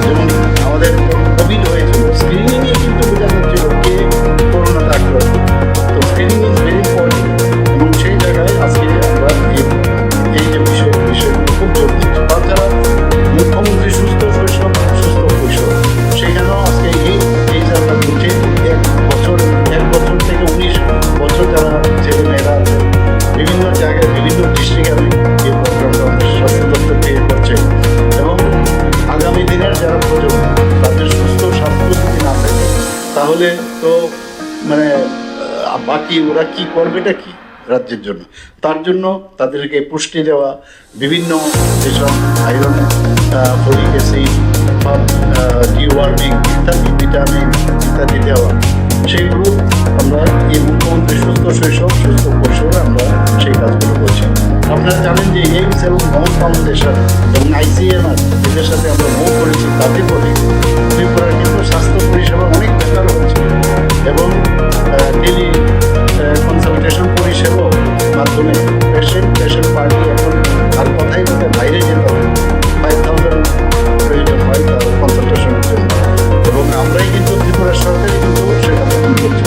যেমন আমাদের কোভিড হয়েছিল, স্ক্রিনিংয়ে কিন্তু বোঝা যাচ্ছিল কে করোনাতে আক্রান্ত। তো স্ক্রিনিং ইজ ভেরি ইম্পর্টেন্ট এবং সেই জায়গায় আজকে আমরা এই যে বিষয়গুলো খুব জোর দিচ্ছি। তাছাড়া মুখ্যমন্ত্রী সুস্থ শৈশব সুস্থ কৈশোর, সেখানেও আজকে এই যে আমরা বলছি 1 বছর থেকে 19 বছর যারা ছেলেমেয়েরা আছে বিভিন্ন জায়গায় বিভিন্ন ডিস্ট্রিক্টে আমি এই প্রোগ্রামটা আমাদের স্বাস্থ্য দপ্তর থেকে করছে। এবং আগামী দিনের যারা প্রজন্ম তাদের সুস্থ স্বাস্থ্য যদি না থাকে তাহলে তো মানে বাকি ওরা কি করবেটা কি রাজ্যের জন্য। তার জন্য তাদেরকে পুষ্টি দেওয়া, বিভিন্ন যেসব আয়রন, ফলিক অ্যাসিড বা ডিওয়ার্মিং ইত্যাদি ভিটামিন ইত্যাদি দেওয়া, সেইগুলো আমরা এই মুখ্যমন্ত্রী সুস্থ শৈশব সুস্থ কৈশোরে আমরা সেই কাজগুলো করছি। আপনারা জানেন যে এইমস এবং মৌ ফাউন্ডেশন এবং ICMR এদের সাথে আমরা মৌ করেছি, তাতে করে ত্রিপুরার কিন্তু স্বাস্থ্য পরিষেবা অনেক বেটার হচ্ছে এবং টেলি কনসালটেশন পরিষেবার মাধ্যমে পেশেন্ট পার্টি এখন আর কথাই বাইরে যেতে হবে, 5,000 প্রয়োজন হয় তার কনসালটেশনের জন্য এবং আমরাই কিন্তু ত্রিপুরা সরকারই কিন্তু সেটা প্রদান করছি।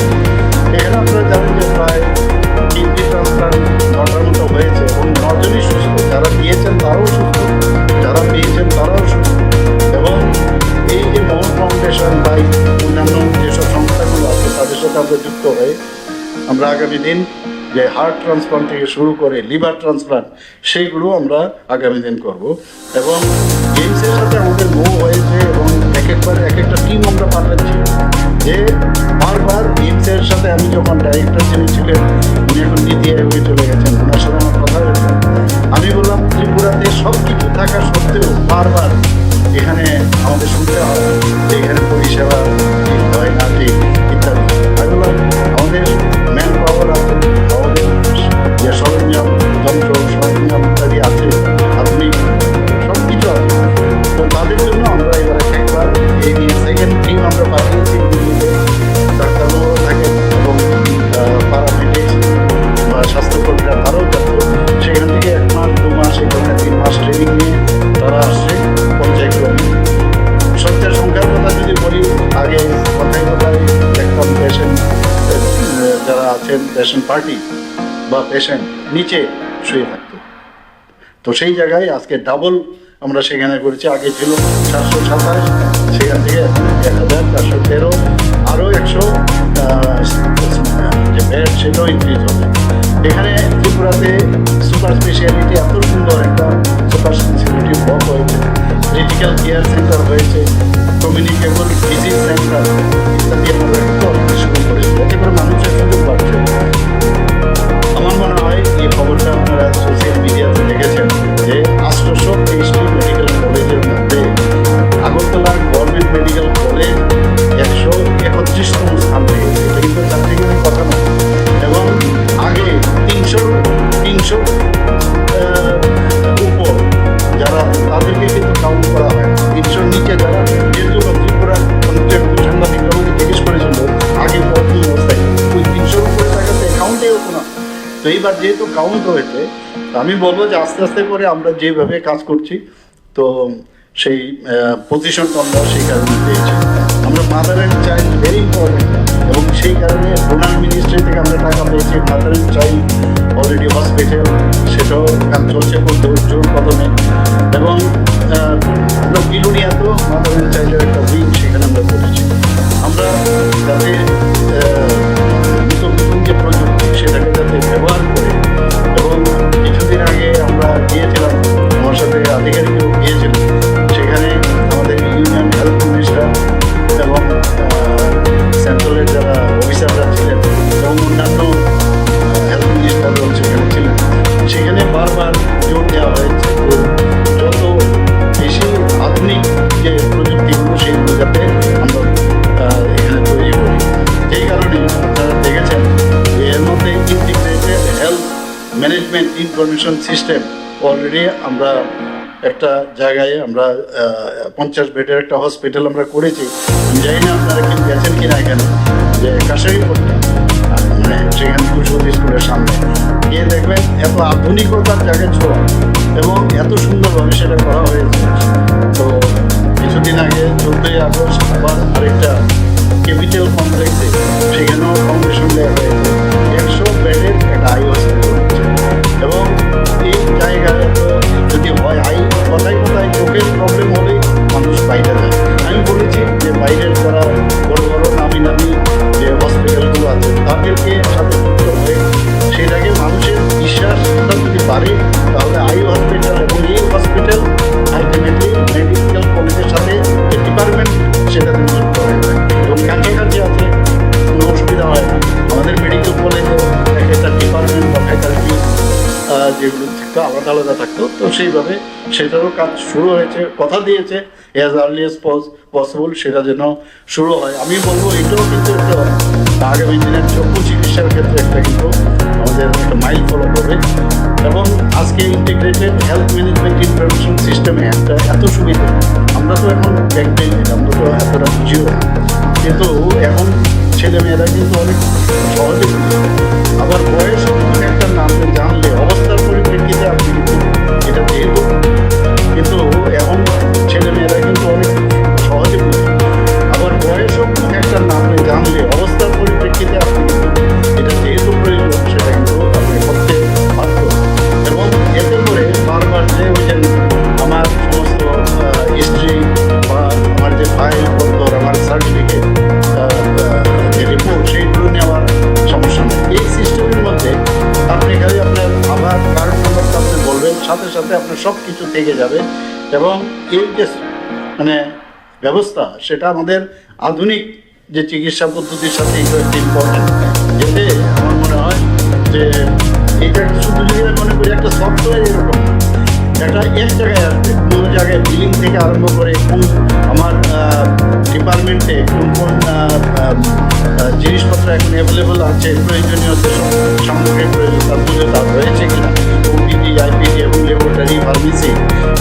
এখানে আপনারা জানেন যে প্রায় কিডনি ট্রান্সপ্লান্ট 9টার মতো হয়েছে এবং 9 জনই সুস্থ, যারা দিয়েছেন তারাও সুস্থ, যারা পেয়েছেন তারাও সুস্থ। এবং এই যে মৌ ফাউন্ডেশন দিন যে হার্ট ট্রান্সপ্লান্ট থেকে শুরু করে লিভার ট্রান্সপ্লান্ট সেইগুলো আমরা আগামী দিন করব। এবং গেমসের সাথে আমাদের মুভ হয়েছে এবং একবার এক একটা টিম আমরা পাঠাচ্ছি যে বারবার গেমসের সাথে আমি যখন ডাইরেক্টর যিনি ছিলেন উনি এখন নীতি আয়োগে চলে গেছেন, ওনার সাথে আমার কথা হয়েছে। আমি বললাম ত্রিপুরাতে সব কিছু থাকা সত্ত্বেও বারবার এখানে আমাদের শুনতে হয় যে এখানে পরিষেবা ঠিক হয় না ঠিক ইত্যাদি। আমি বললাম আমাদের ম্যান পাওয়ার আছে, আমাদের যে সরঞ্জাম যন্ত্র সরঞ্জাম ইত্যাদি আছে, আধুনিক সব কিছু আছে। তো তাদের জন্য আমরা এবারে একবার এই নিয়ে সেকেন্ড টিম আমরা পাঠিয়েছি দিল্লিতে, ডাক্তারবাবু থাকেন এবং প্যারামেডিক্স বা স্বাস্থ্যকর্মীরা তারাও যাচ্ছে। সেখান থেকে 1 মাস 2 মাস এই ধরনের 3 মাস ট্রেনিং নিয়ে তারা আসছে পর্যায়ক্রমে। শয্যার সংখ্যার কথা যদি বলি, আগে কথায় দেখতাম পেশেন্ট যারা আছেন পেশেন্ট পার্টি বা পেশেন্ট নিচে শুয়ে থাকতো, তো সেই জায়গায় আজকে ডাবল আমরা সেখানে করেছি। আগে ছিল 727, সেখান থেকে 1413, আরও 100 যে বেড সেটাও ইনক্রিজ হবে। এখানে ত্রিপুরাতে সুপার স্পেশালিটি এত সুন্দর একটা সুপার স্পেশালিটি ব্লক হয়েছে, ক্রিটিক্যাল কেয়ার সেন্টার হয়েছে, কমিউনিকেবল ডিজিজ সেন্টার ইত্যাদি আমরা শুরু করেছি, যাতে করে মানুষের সুযোগ বাড়ছে। আমার মনে হয় এই খবরটা আপনারা সোশ্যাল মিডিয়াতে দেখেছেন যে 823টি মেডিকেল কলেজের মধ্যে আগরতলা গভর্নমেন্ট মেডিকেল কলেজ 131তম স্থান পেয়েছে। এটা কিন্তু তার থেকে কথা নয়। এবং আগে 300 উপর যারা তাদেরকে কিন্তু কাউন্ট করা হয়, 300 নিচে যারা, যেহেতু ত্রিপুরা সাংবাদিক আমাকে জিজ্ঞেস করেছিল আগে কত অবস্থায়, ওই 300 উপরে টাকাতে কাউন্টে হতো না। তো এইবার যেহেতু কাউন্ট হয়েছে, আমি বলবো যে আস্তে আস্তে করে আমরা যেভাবে কাজ করছি, তো সেই পজিশনটা আমরা সেই কারণে পেয়েছি। আমরা mother and child very important, এবং সেই কারণে ডোনার মিনিস্ট্রি থেকে আমরা টাকা পেয়েছি। Mother and child already hospital, সেটাও কাজ চলছে খুব জোর কদমে। এবং আমরা বিলুনিয়াতেও মাদার অ্যান্ড চাইল্ডের একটা উইং সেখানে আমরা করেছি। আমরা যাতে নতুন নতুন যে প্রযুক্তি সেটাকে যাতে ব্যবহার করে, এবং কিছুদিন আগে আমরা গিয়েছিলাম, আমার সাথে আধিকারিকও গিয়েছিল, সেখানে আমাদের ইউনিয়ন হেলথ মিনিস্টার এবং সেন্ট্রালের যারা অফিসাররা ছিলেন এবং অন্যান্য হেলথ মিনিস্টাররাও সেখানে ছিলেন। সেখানে বারবার জোর দেওয়া হয়েছে যত বেশি আধুনিক যে প্রযুক্তিগুলো সেইগুলো যাতে আমরা এখানে তৈরি করি। এই কারণে আপনারা দেখেছেন যে এর মধ্যে integrated health management information system already আমরা একটা জায়গায় আমরা 50 বেডের একটা হসপিটাল আমরা করেছি। আমি জানি না আপনারা কি গেছেন কিনা, এখানে যে কাশারি করতে মানে সেখানে 200 স্কুলের সামনে গিয়ে দেখবেন এত আধুনিকতার জায়গায় ছোঁয়া এবং এত সুন্দরভাবে সেটা করা হয়েছে। তো কিছুদিন আগে 14ই আগস্ট আবার আরেকটা ক্যাপিটাল কমপ্লেক্সে সেখানেও ফাউন্ডেশন দেওয়া হয়েছে, 100 বেডের একটা আই হসপিটাল হচ্ছে। এবং এই জায়গায় তো যদি হয় আই কোথায় কোথায় চোখের প্রবলেম হলেই মানুষ বাইরে যায়। আমি বলেছি যে বাইরের যারা বড় বড় নামি নামি যে হসপিটালগুলো আছে তাদেরকে সাথে যুক্ত হয়ে সেটাকে মানুষের বিশ্বাসটা যদি বাড়ে, তাহলে আই হসপিটাল এবং এই হসপিটাল আলটিমেটলি মেডিকেল কলেজের সাথে যে ডিপার্টমেন্ট সেটাতে যুক্ত হয়ে যায় এবং কাছাকাছি আছে, কোনো অসুবিধা হয় না। আমাদের মেডিকেল কলেজে একটা ডিপার্টমেন্ট বা ফ্যাকাল্টি যেগুলো থাকতো আলাদা আলাদা থাকতো, তো সেইভাবে সেটারও কাজ শুরু হয়েছে। কথা দিয়েছে অ্যাজ আর্লি অ্যাজ পসিবল সেটা যেন শুরু হয়। আমি বলবো এটাও কিন্তু একটা আগামী দিনের চক্ষু চিকিৎসার ক্ষেত্রে একটা কিন্তু আমাদের একটা মাইল ফলক হবে। এবং আজকে ইন্টিগ্রেটেড হেলথ ম্যানেজমেন্ট ইনফরমেশন সিস্টেমে একটা এত সুবিধা, আমরা তো এখন ব্যাকডেটেড, আমরা তো এতটা বুঝিও না, কিন্তু এখন ছেলেমেয়েরা কিন্তু অনেক সহজে বুঝে। আবার বয়স একটা নাম জানলে অবস্থার পরিপ্রেক্ষিতে আপনি কিন্তু এটা যেহেতু কিন্তু এখন ছেলেমেয়েরা কিন্তু অনেক সহজে বুঝে। আবার বয়স একটা নাম জানলে অবস্থার পরিপ্রেক্ষিতে আপনি কিন্তু এটা যেহেতু প্রয়োজন সেটা কিন্তু আপনি করতে বাধ্য। এবং এতে করে বারবার যে ওই যে আমার সমস্ত হিস্ট্রি বা আমার যে ফাইল পত্র, আমার সার্টিফিকেট যে রিপোর্ট সেইগুলো নেওয়ার সমস্যা নেই। এই সিস্টেমের সাথে সাথে আপনার সব কিছু থেকে যাবে। এবং এই যে মানে ব্যবস্থা, সেটা আমাদের আধুনিক যে চিকিৎসা পদ্ধতির সাথে একটু ইম্পর্টেন্ট। এতে আমার মনে হয় যে এটা শুধু যদি আমি মনে করি একটা সফটওয়্যার এরকম না, একটা এক জায়গায় আসবে, কোনো জায়গায় বিলিং থেকে আরম্ভ করে কোন আমার ডিপার্টমেন্টে কোন কোন জিনিসপত্র এখন অ্যাভেলেবল আছে, প্রয়োজনীয় যে সামগ্রিক প্রয়োজনীয়তা রয়েছে কিনা, ওপিডি, আইপিডি এবং ল্যাবরেটরি, ফার্মেসি,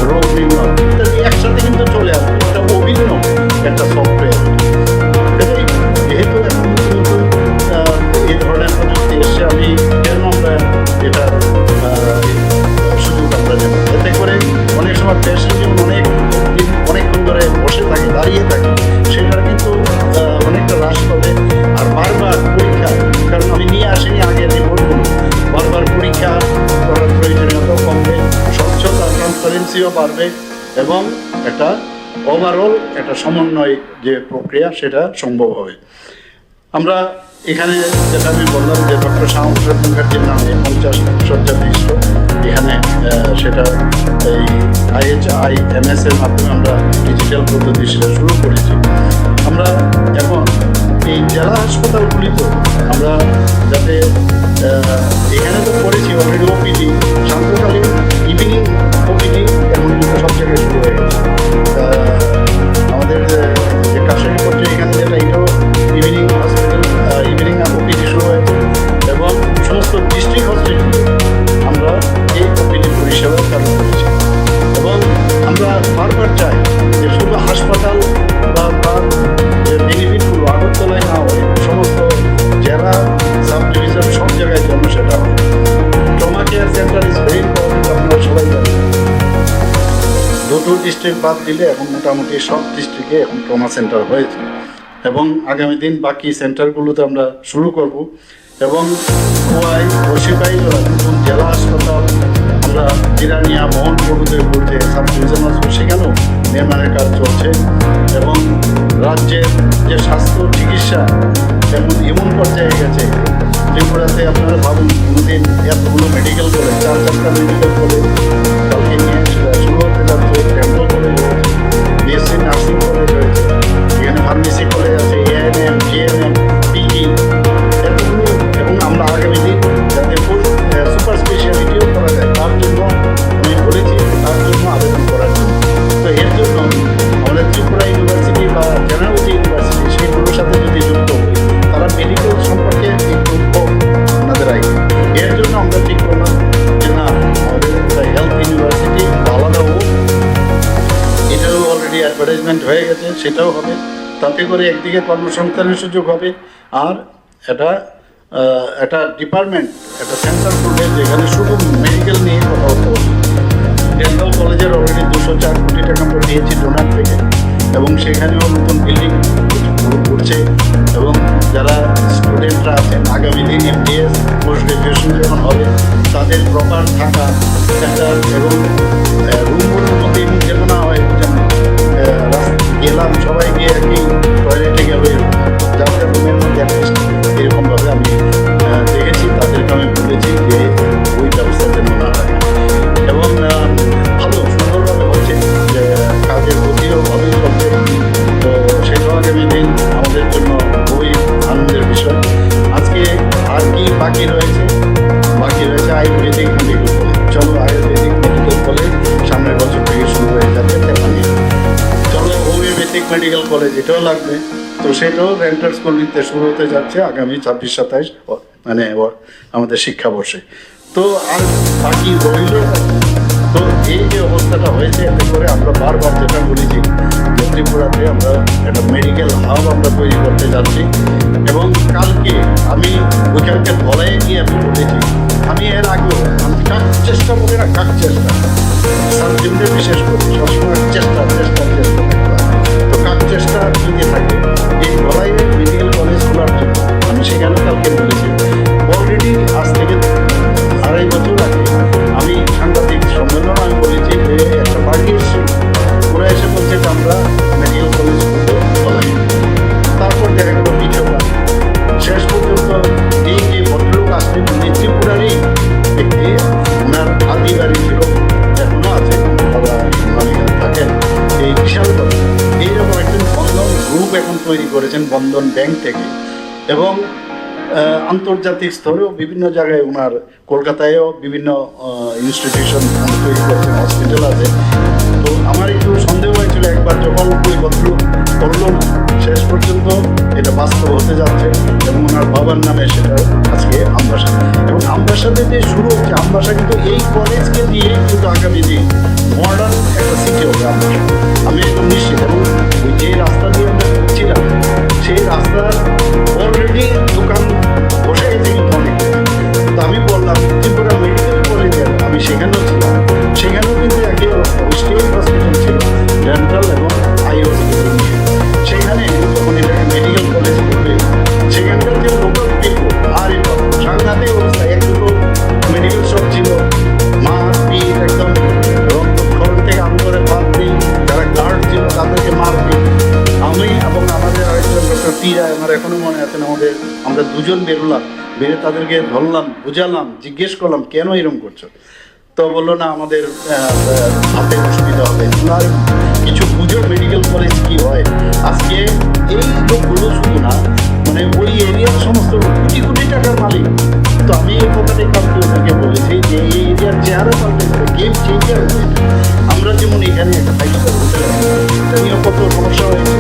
রোগ নির্ণয় ইত্যাদি একসাথে কিন্তু চলে আসবে। এটা অভিন্ন একটা সফটওয়্যার। যেহেতু এখন নতুন এই ধরনের প্রযুক্তি এসছে, আমি কেন আমরা এটা সুযোগ আমরা দেবো। এতে করে অনেক সময় পেশেন্ট যেমন অনেকক্ষণ ধরে বসে থাকে, দাঁড়িয়ে থাকে, সেটা কিন্তু অনেকটা হ্রাস পাবে। আর বারবার পরীক্ষা, কারণ আমি নিয়ে আসিনি আগে রিপোর্টগুলো, বারবার পরীক্ষা করার প্রয়োজনীয়তা কমবে, স্বচ্ছতা ট্রান্সপারেন্সিও বাড়বে এবং একটা ওভারঅল একটা সমন্বয় যে প্রক্রিয়া সেটা সম্ভব হবে। আমরা এখানে যেটা আমি বললাম যে ডক্টর শ্যামাপ্রসাদ মুখার্জির নামে 50 শয্যা বিশিষ্ট এখানে সেটা এই IHIMS এর মাধ্যমে আমরা ডিজিটাল পদ্ধতি সেটা শুরু করেছি। আমরা এখন এই জেলা হাসপাতালগুলিতেও আমরা যাতে এখানে তো করেছি অলরেডি ওপিডি, সান্ধ্যকালীন ইভিনিং ওপিডি এখন কিন্তু সব জায়গায় শুরু হয়ে গেছে। আমাদের যে কাশারি করছে এখানে যেটা, এটাও ইভিনিং হসপিটাল, ইভিনিং ওপিডি শুরু হয়েছে এবং সমস্ত ডিস্ট্রিক্ট হসপিটালে আমরা এই ওপিডি পরিষেবা চালু করেছি। এবং আমরা বারবার চাই যে শুধু হাসপাতাল বা তার যে বেনিফিটগুলো আগরতলায় না হয়, সমস্ত জেলা, সাব ডিভিশন সব জায়গায় যেন সেটা হয়। Trauma care centre is very important, আপনারা সবাই জানেন। দুটো ডিস্ট্রিক্ট বাদ দিলে এখন মোটামুটি সব ডিস্ট্রিক্টে এখন ট্রমা সেন্টার হয়েছে এবং আগামী দিন বাকি সেন্টারগুলোতে আমরা শুরু করব। এবং খোয়াই, বসিবাইজলা নতুন জেলা হাসপাতাল, আমরা জিরানিয়া, মোহনপুরদের মধ্যে সাব ডিভিশন হাসপাতাল, সেখানেও নির্মাণের কাজ চলছে। এবং রাজ্যের যে স্বাস্থ্য চিকিৎসা যেমন এমন পর্যায়ে গেছে, ত্রিপুরাতে আপনারা ভাবুন কোনোদিন এতগুলো মেডিকেল কলেজ, 4-4টা মেডিকেল কলেজ কালকে নিয়ে শুরু হতে যাচ্ছে। ডেন্টাল কলেজ রয়েছে, BSc নার্সিং কলেজ রয়েছে, এখানে ফার্মেসি কলেজ আছে, ANM, GNM, PG এতগুলো। এবং আমরা আগামী দিন যাতে সুপার স্পেশালিটিও করা যায় তার জন্য আমি বলেছি, তার জন্য আবেদন করার জন্য। তো এর জন্য আমাদের ত্রিপুরা ইউনিভার্সিটি বা জেনারেল যে ইউনিভার্সিটি সেইগুলোর সাথে যদি যুক্ত হই, তারা মেডিকেল সম্পর্কে একটু ওনাদের আগে। এর জন্য আমরা ঠিক করলাম যে না, আমাদের হেলথ ইউনিভার্সিটি আলাদা হোক। এটাও অলরেডি অ্যাডভার্টাইজমেন্ট হয়ে গেছে, সেটাও হবে। তাতে করে একদিকে কর্মসংস্থানের সুযোগ হবে, আর একটা ডিপার্টমেন্ট, একটা সেন্টার করবে যেখানে শুধু মেডিকেল নিয়ে কথা বলতে হবে। ডেন্টাল কলেজের অলরেডি 204 কোটি টাকা আমরা পেয়েছি ডোনার থেকে, এবং সেখানেও নতুন বিল্ডিং করছে। এবং যারা স্টুডেন্টরা আছেন আগামী দিন MDS পোস্ট গ্রাজুয়েশন যখন হবে, তাদের প্রপার থাকা একটা এবং রুমগুলোর মধ্যে যেন না হয় যেন গেলাম সবাই গিয়ে আর কি টয়লেটে গেলে যাদের রুমের মধ্যে এরকমভাবে আমি দেখেছি, তাদেরকে আমি বলেছি যে ওই ব্যবস্থা যেন না হয়। এবং ভালো সুন্দরভাবে হচ্ছে, যে কাজের গতিও ভালোই চলছে। তো সেটাও আগামী দিন আমাদের জন্য খুবই আনন্দের বিষয়। আজকে আর কি বাকি রয়েছে? বাকি রয়েছে আয়ুর্বেদিক মেডিকেল কলেজ। চলো আয়ুর্বেদিক মেডিকেল কলেজ সামনের বছর থেকে শুরু হয়ে যাবে তেপানি। চলো হোমিওপ্যাথিক মেডিকেল কলেজ, এটাও লাগবে। তো সেটাও রেন্টার স্কুল নিতে শুরু হতে যাচ্ছে আগামী 26-27 মানে আমাদের শিক্ষাবর্ষে। তো আর বাকি রইল। তো এই যে অবস্থাটা হয়েছে, এতে করে আমরা বারবার যেটা বলেছি যে ত্রিপুরাতে আমরা একটা মেডিকেল হাব আমরা তৈরি করতে যাচ্ছি। এবং কালকে আমি ওইখানকে ধলায় গিয়ে আমি বলেছি, আমি এর আগেও আমি কাক চেষ্টা বলি না, কাক চেষ্টা সাবজেক্টে বিশেষ করে সবসময় চেষ্টা চেষ্টা চেষ্টা থাকতে হয়। তো কাক চেষ্টা যদি থাকে এই ধলাইয়ে মেডিকেল কলেজ খোলার জন্য আমি সেখানে কালকে বলেছি। অলরেডি আজ থেকে 2.5 বছর আগে আমি সাংবাদিক সম্মেলন আমি বলেছি যে একটা পার্টি এসেছিল, ওরা এসে বলছে যে আমরা মেডিকেল কলেজ করবো ধলাই। তারপর দেখা গেল পিছনে শেষ পর্যন্ত এই যে ভদ্রলোক আসলেন, ত্রিপুরারই ব্যক্তি, ওনার আদি বাড়ি ছিল আন্তর্জাতিক স্তরেও বিভিন্ন জায়গায় ওনার কলকাতায়ও বিভিন্ন ইনস্টিটিউশন তৈরি করছেন, হসপিটাল আছে। তো আমার একটু সন্দেহ হয়েছিল একবার যখন ওই ভদ্রলোক করলো না, শেষ পর্যন্ত এটা বাস্তব হতে যাচ্ছে এবং ওনার বাবার নামে সেটা আজকে আমবাসা। এবং আমবাসাতে যে শুরু হচ্ছে, আমবাসা কিন্তু এই কলেজকে দিয়ে কিন্তু আগামী দিন মডার্ন একটা সিটি হবে আমবাসা, আমি একদম নিশ্চিত। এবং ওই যে রাস্তা দিয়ে আমরা ছিলাম সেই রাস্তার অলরেডি দোকান বসে গেছে কিন্তু অনেক। তো আমি বললাম ত্রিপুরা মেডিকেল কলেজের, আমি সেখানেও ছিলাম, সেখানেও কিন্তু একই অবস্থা, স্টেট হসপিটাল ছিল ডেন্টাল এবং আই হসপিটাল নিয়ে। সেখানে যখন এটাকে মেডিকেল কলেজ করবে, সেখানকার যে লোকাল পিপল আর সাংঘাতিক অবস্থা, এক দুটো মেডিকেল শপ ছিল, মারপিট একদম, রক্তক্ষরণ থেকে আরম্ভ করে মারপিট, যারা গার্ড ছিল তাদেরকে মারপিট। আমি এবং আমাদের আরেকজন ডক্টর পি রায়, আমার এখনো মনে আছেন, আমরা দুজন বেরোলাম, বেরে তাদেরকে ধরলাম, বুঝালাম, জিজ্ঞেস করলাম কেন এরকম করছো। তো বললো না আমাদের হাতে অসুবিধা হবে। আর কিছু বুঝো মেডিকেল কলেজ কি হয়। আজকে এই লোকগুলো শুধু না, মানে ওই এরিয়ার সমস্ত কোটি কোটি টাকার মালিক। তো আমি এই কথাটাই কাউকে ওনাকে বলেছি যে এই এরিয়ার চেহারা পাল্টে যাবে, গেম চেঞ্জার হবে। আমরা যেমন এখানে একটা 5 স্টার হোটেল আছে, এটা নিয়ে কত সমস্যা হয়েছে।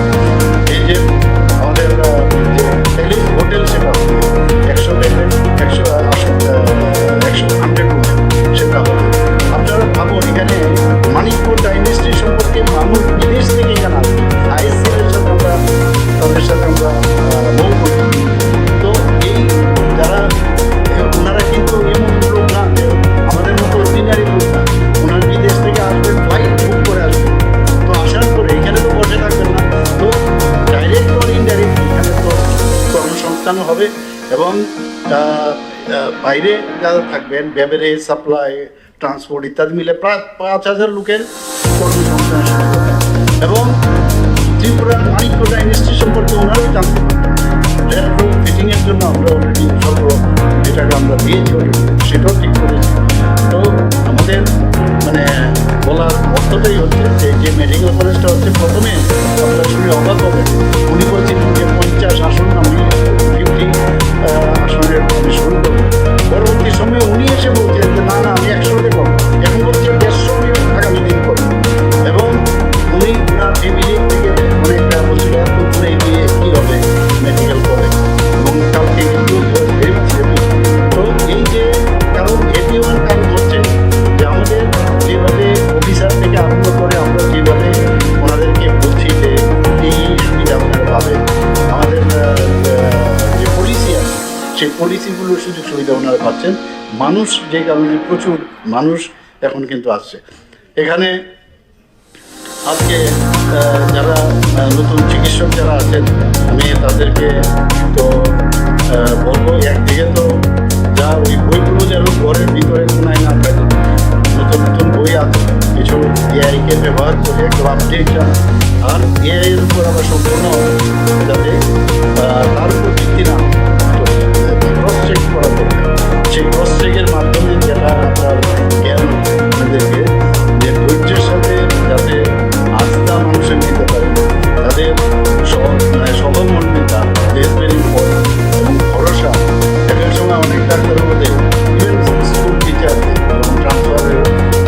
এই যে আমাদের যে প্যালেস হোটেল, সেটা 100 বেডের 100 রুম, সেটা হবে। আপনারা ভাবুন, এখানে মানিকপুর ডাইনেস্টি সম্পর্কে মানুষ বিদেশ থেকে জানা, আইএসসির সাথে আমরা তাদের সাথে আমরা মৌ করি। তো এই যারা ওনারা কিন্তু এমন লোক না যে আমাদের মতো অর্ডিনারি লোক না, ওনারা বিদেশ থেকে আসবে, ফ্লাইট বুক করে আসবে। তো আসার পরে এখানে তো বসে থাকবেন না, তো ডাইরেক্ট or ইনডাইরেক্ট এখানে তো কর্মসংস্থানও হবে। এবং বাইরে যারা থাকবেন, বেভারেজ, সাপ্লাই, ট্রান্সপোর্ট ইত্যাদি মিলে প্রায় 5,000 লোকের কর্মসংস্থান শুরু হবে। এবং ত্রিপুরা মানিকপুর ডাইনেস্টি সম্পর্কে ওনারাও জানতে পারবেন। রেট্রো ফিটিংয়ের জন্য আমরা অলরেডি যেটাকে আমরা দিয়েছি অলরেডি, সেটাও ঠিক করেছি। তো আমাদের মানে বলার অর্থটাই হচ্ছে যে মেডিকেল কলেজটা হচ্ছে, প্রথমে আমরা শুনে অবাক হবে, উনি বলছিলেন যে 50 আসন, আমি 50 আসনের আমি শুরু করবো। পরবর্তী সময়ে উনি এসে বলছেন যে না না, আমি 100-তে করবো, এখন বলছে 150 আমি আগামী দিন করবো। এবং উনি ওনার ফ্যামিলির থেকে অনেকটা বলছিল এত দূরে গিয়ে কী হবে মেডিকেল কলেজ, এবং কালকে কিন্তু তো এই যে কারণ এটি ওনার কারণ হচ্ছে যে আমাদের যেভাবে অফিসার থেকে আরম্ভ করে আমরা যেভাবে ওনাদেরকে বলছি যে এই সুবিধা ওনারা পাবেন, আমাদের যে পলিসি আছে সেই পলিসিগুলোর সুযোগ সুবিধা ওনারা পাচ্ছেন। মানুষ যে কারণে প্রচুর মানুষ এখন কিন্তু আসছে এখানে। আজকে যারা নতুন চিকিৎসক যারা আছেন, আমি তাদেরকে তো বলবো, একদিকে তো যা ওই বইগুলো যেন ঘরের ভিতরে কোনায় না থাকে, নতুন নতুন বই আছে, কিছু এআইকে ব্যবহার করে একটু আপডেট যান। আর এআইয়ের উপর আবার সম্পূর্ণ যাতে তার উপর ভিত্তি না ক্রস চেক করা দরকার। সেই ক্রস চেকের মাধ্যমে যেটা আপনার জ্ঞান আপনাদেরকে যে ধৈর্যের সাথে যাতে আস্থা মানুষের নিতে পারে, তাদের সহমর্মিতা ইজ ভেরি ইম্পর্টেন্ট, এবং ভরসা। একের সময় অনেক ডাক্তারের মধ্যে ইভেন স্কুল টিচারকে এবং ট্রান্সফারের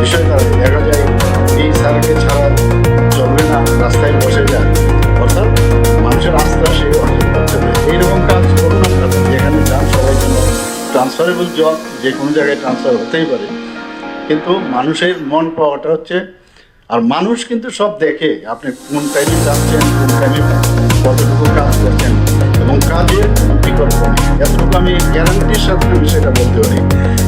বিষয়টা দেখা যায় এই স্যারকে ছাড়া চলবে না, রাস্তায় বসে যায়। অর্থাৎ মানুষের আস্থা সে অর্জন করতে হবে। এইরকম কাজ করুন আপনারা, যেখানে যান সবাই যেন ট্রান্সফারেবল জব যে কোনো জায়গায় ট্রান্সফার হতেই পারে, কিন্তু মানুষের মন পাওয়াটা হচ্ছে। আর মানুষ কিন্তু সব দেখে, আপনি কোন টাইমে যাচ্ছেন, কোন টাইমে কতটুকু কাজ করছেন, এবং কাজের কোনো বিকল্প নেই। এতটুকু আমি গ্যারান্টির সাথে আমি সেটা বলতে পারি,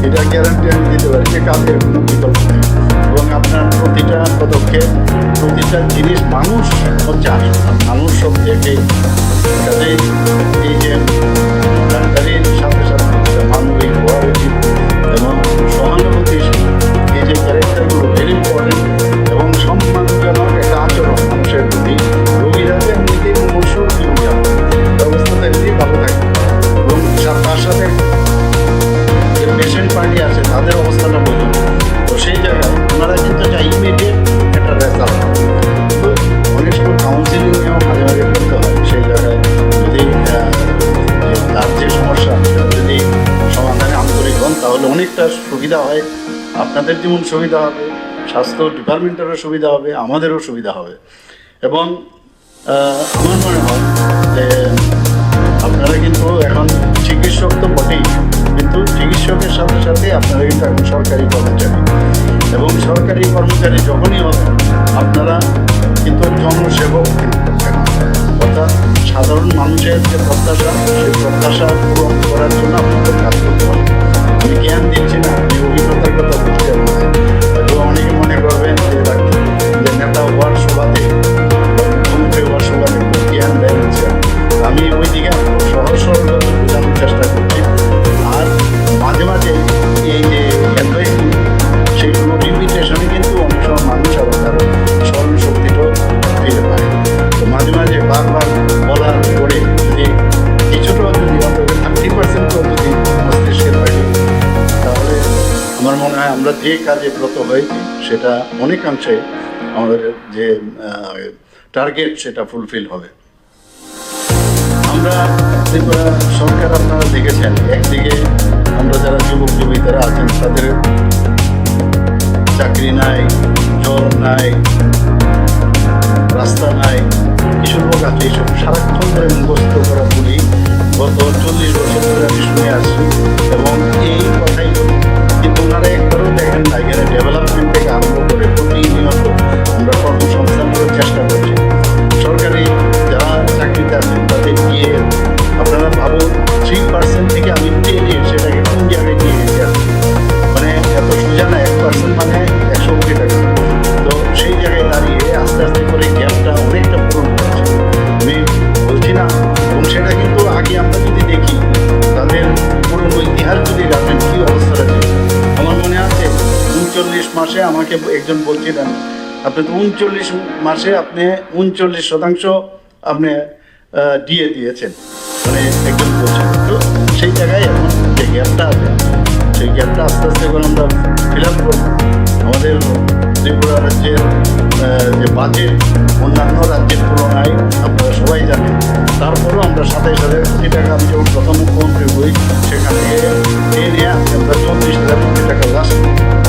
এটা গ্যারান্টি আমি দিতে পারি যে কাজের কোনো বিকল্প নেই। এবং আপনার প্রতিটা পদক্ষেপ, প্রতিটা জিনিস মানুষ হচ্ছে আসল, মানুষ সব দেখে। কাজেই এই যে ডাক্তারির সাথে সাথে মানবিক হওয়া উচিত এবং সহানুভূতিশীল, এই যে ক্যারেক্টারগুলো ভেরি ইম্পর্টেন্ট, এবং সম্মানজনক একটা আচরণ মানুষের প্রতি। রোগীরা যে এমনিতেই মশুর ব্যবস্থাটা এমনি ভালো থাকে, এবং তার সাথে যে পেশেন্ট পার্টি আছে তাদের অবস্থাটা বোঝেন। তো সেই জায়গায় ওনারা কিন্তু চাই ইমিডিয়েট একটা রেজাল্ট। তো অনেক সময় কাউন্সিলিংয়েও মাঝে মাঝে করতে হয়। সেই জায়গায় যদি তার যে সমস্যা যদি অনেকটা সুবিধা হয়। আপনাদের যেমন সুবিধা হবে, স্বাস্থ্য ডিপার্টমেন্টেরও সুবিধা হবে, আমাদেরও সুবিধা হবে। এবং আমার মনে হয় যে আপনারা কিন্তু এখন চিকিৎসক তো বটেই, কিন্তু চিকিৎসকের সাথে সাথে আপনারা কিন্তু এখন সরকারি কর্মচারী, এবং সরকারি কর্মচারী যখনই হবেন আপনারা কিন্তু জনসেবক এখন। অর্থাৎ সাধারণ মানুষের যে প্রত্যাশা, সেই প্রত্যাশা পূরণ করার জন্য আপনাদের কাজ করতে হবে। আমি জ্ঞান দিচ্ছি না, আমি অভিজ্ঞতার কথা বলছি আপনাদের। হয়তো অনেকে মনে করবেন যে নেতা হওয়ার সুবাদে বা মুখ্যমন্ত্রী হওয়ার সুবাদে খুব জ্ঞান দেয় হচ্ছে। আমি ওই দিকে সহজ সরলভাবে বোঝানোর চেষ্টা করছি। আর মাঝে মাঝে এই যে অ্যাডভাইস সেইগুলো রিপিটেশনে কিন্তু অনেক সময় মানুষ আবার তার স্মরণ শক্তিটাও ফিরে পায়। তো মাঝে মাঝে বারবার বলার পরে যদি কিছুটাও যদি অন্তত 30% যদি মস্তিষ্কের বাইরে, তাহলে আমার মনে হয় আমরা যে কাজে ব্রত হয়েছি সেটা অনেকাংশে আমাদের যে টার্গেট সেটা ফুলফিল হবে। আমরা ত্রিপুরা সরকার আপনারা দেখেছেন, একদিকে আমরা যারা যুবক যুবতীরা আছেন তাদের চাকরি নাই, জল নাই, রাস্তা নাই, কিছু লোক আছে এইসব সারাক্ষণ ধরে মুখস্থ করা বলি গত 40 বছর ধরে আমি শুনে আসছি, এবং এই কথাই বলি। কিন্তু ওনারা একবারও দেখেন না এখানে ডেভেলপমেন্ট থেকে আরম্ভ করে প্রতিনিয়ত আমরা কর্মসংস্থানের চেষ্টা করছি। সরকারি যারা চাকরিতে আছেন তাদের গিয়ে আপনারা ভাবুন 3% থেকে আমি 10 সেটাকে কোন জায়গায় নিয়ে গেছি আজকে। মানে এত সোজা না, 1% মানে 100 কোটি টাকা। তো সেই জায়গায় দাঁড়িয়ে আস্তে আস্তে করে গ্যাপটা অনেকটা পূরণ করছে, আমি বলছি না। এবং সেটা কিন্তু আগে আমরা যদি দেখি তাদের পুরনো ইতিহাস যদি রাখেন কী অবস্থাটা ছিল। আমার মনে আছে 39 মাসে আমাকে একজন বলছিলেন আপনি তো 39 মাসে আপনি 39% আপনি দিয়ে দিয়েছেন, মানে একজন বলছেন। তো সেই জায়গায় এখন যে গ্যাপটা আছে সেই গ্যাপটা আস্তে আস্তে করে আমরা ফিল আপ করবো। আমাদের ত্রিপুরা রাজ্যের যে বাজেট অন্যান্য রাজ্যের তুলনায় আপনারা সবাই জানেন, তারপরেও আমরা 27,000 কোটি টাকা, আমি যখন প্রথম মুখ্যমন্ত্রী হই সেখান থেকে নিয়ে আমরা 34,000 কোটি টাকা লাস্ট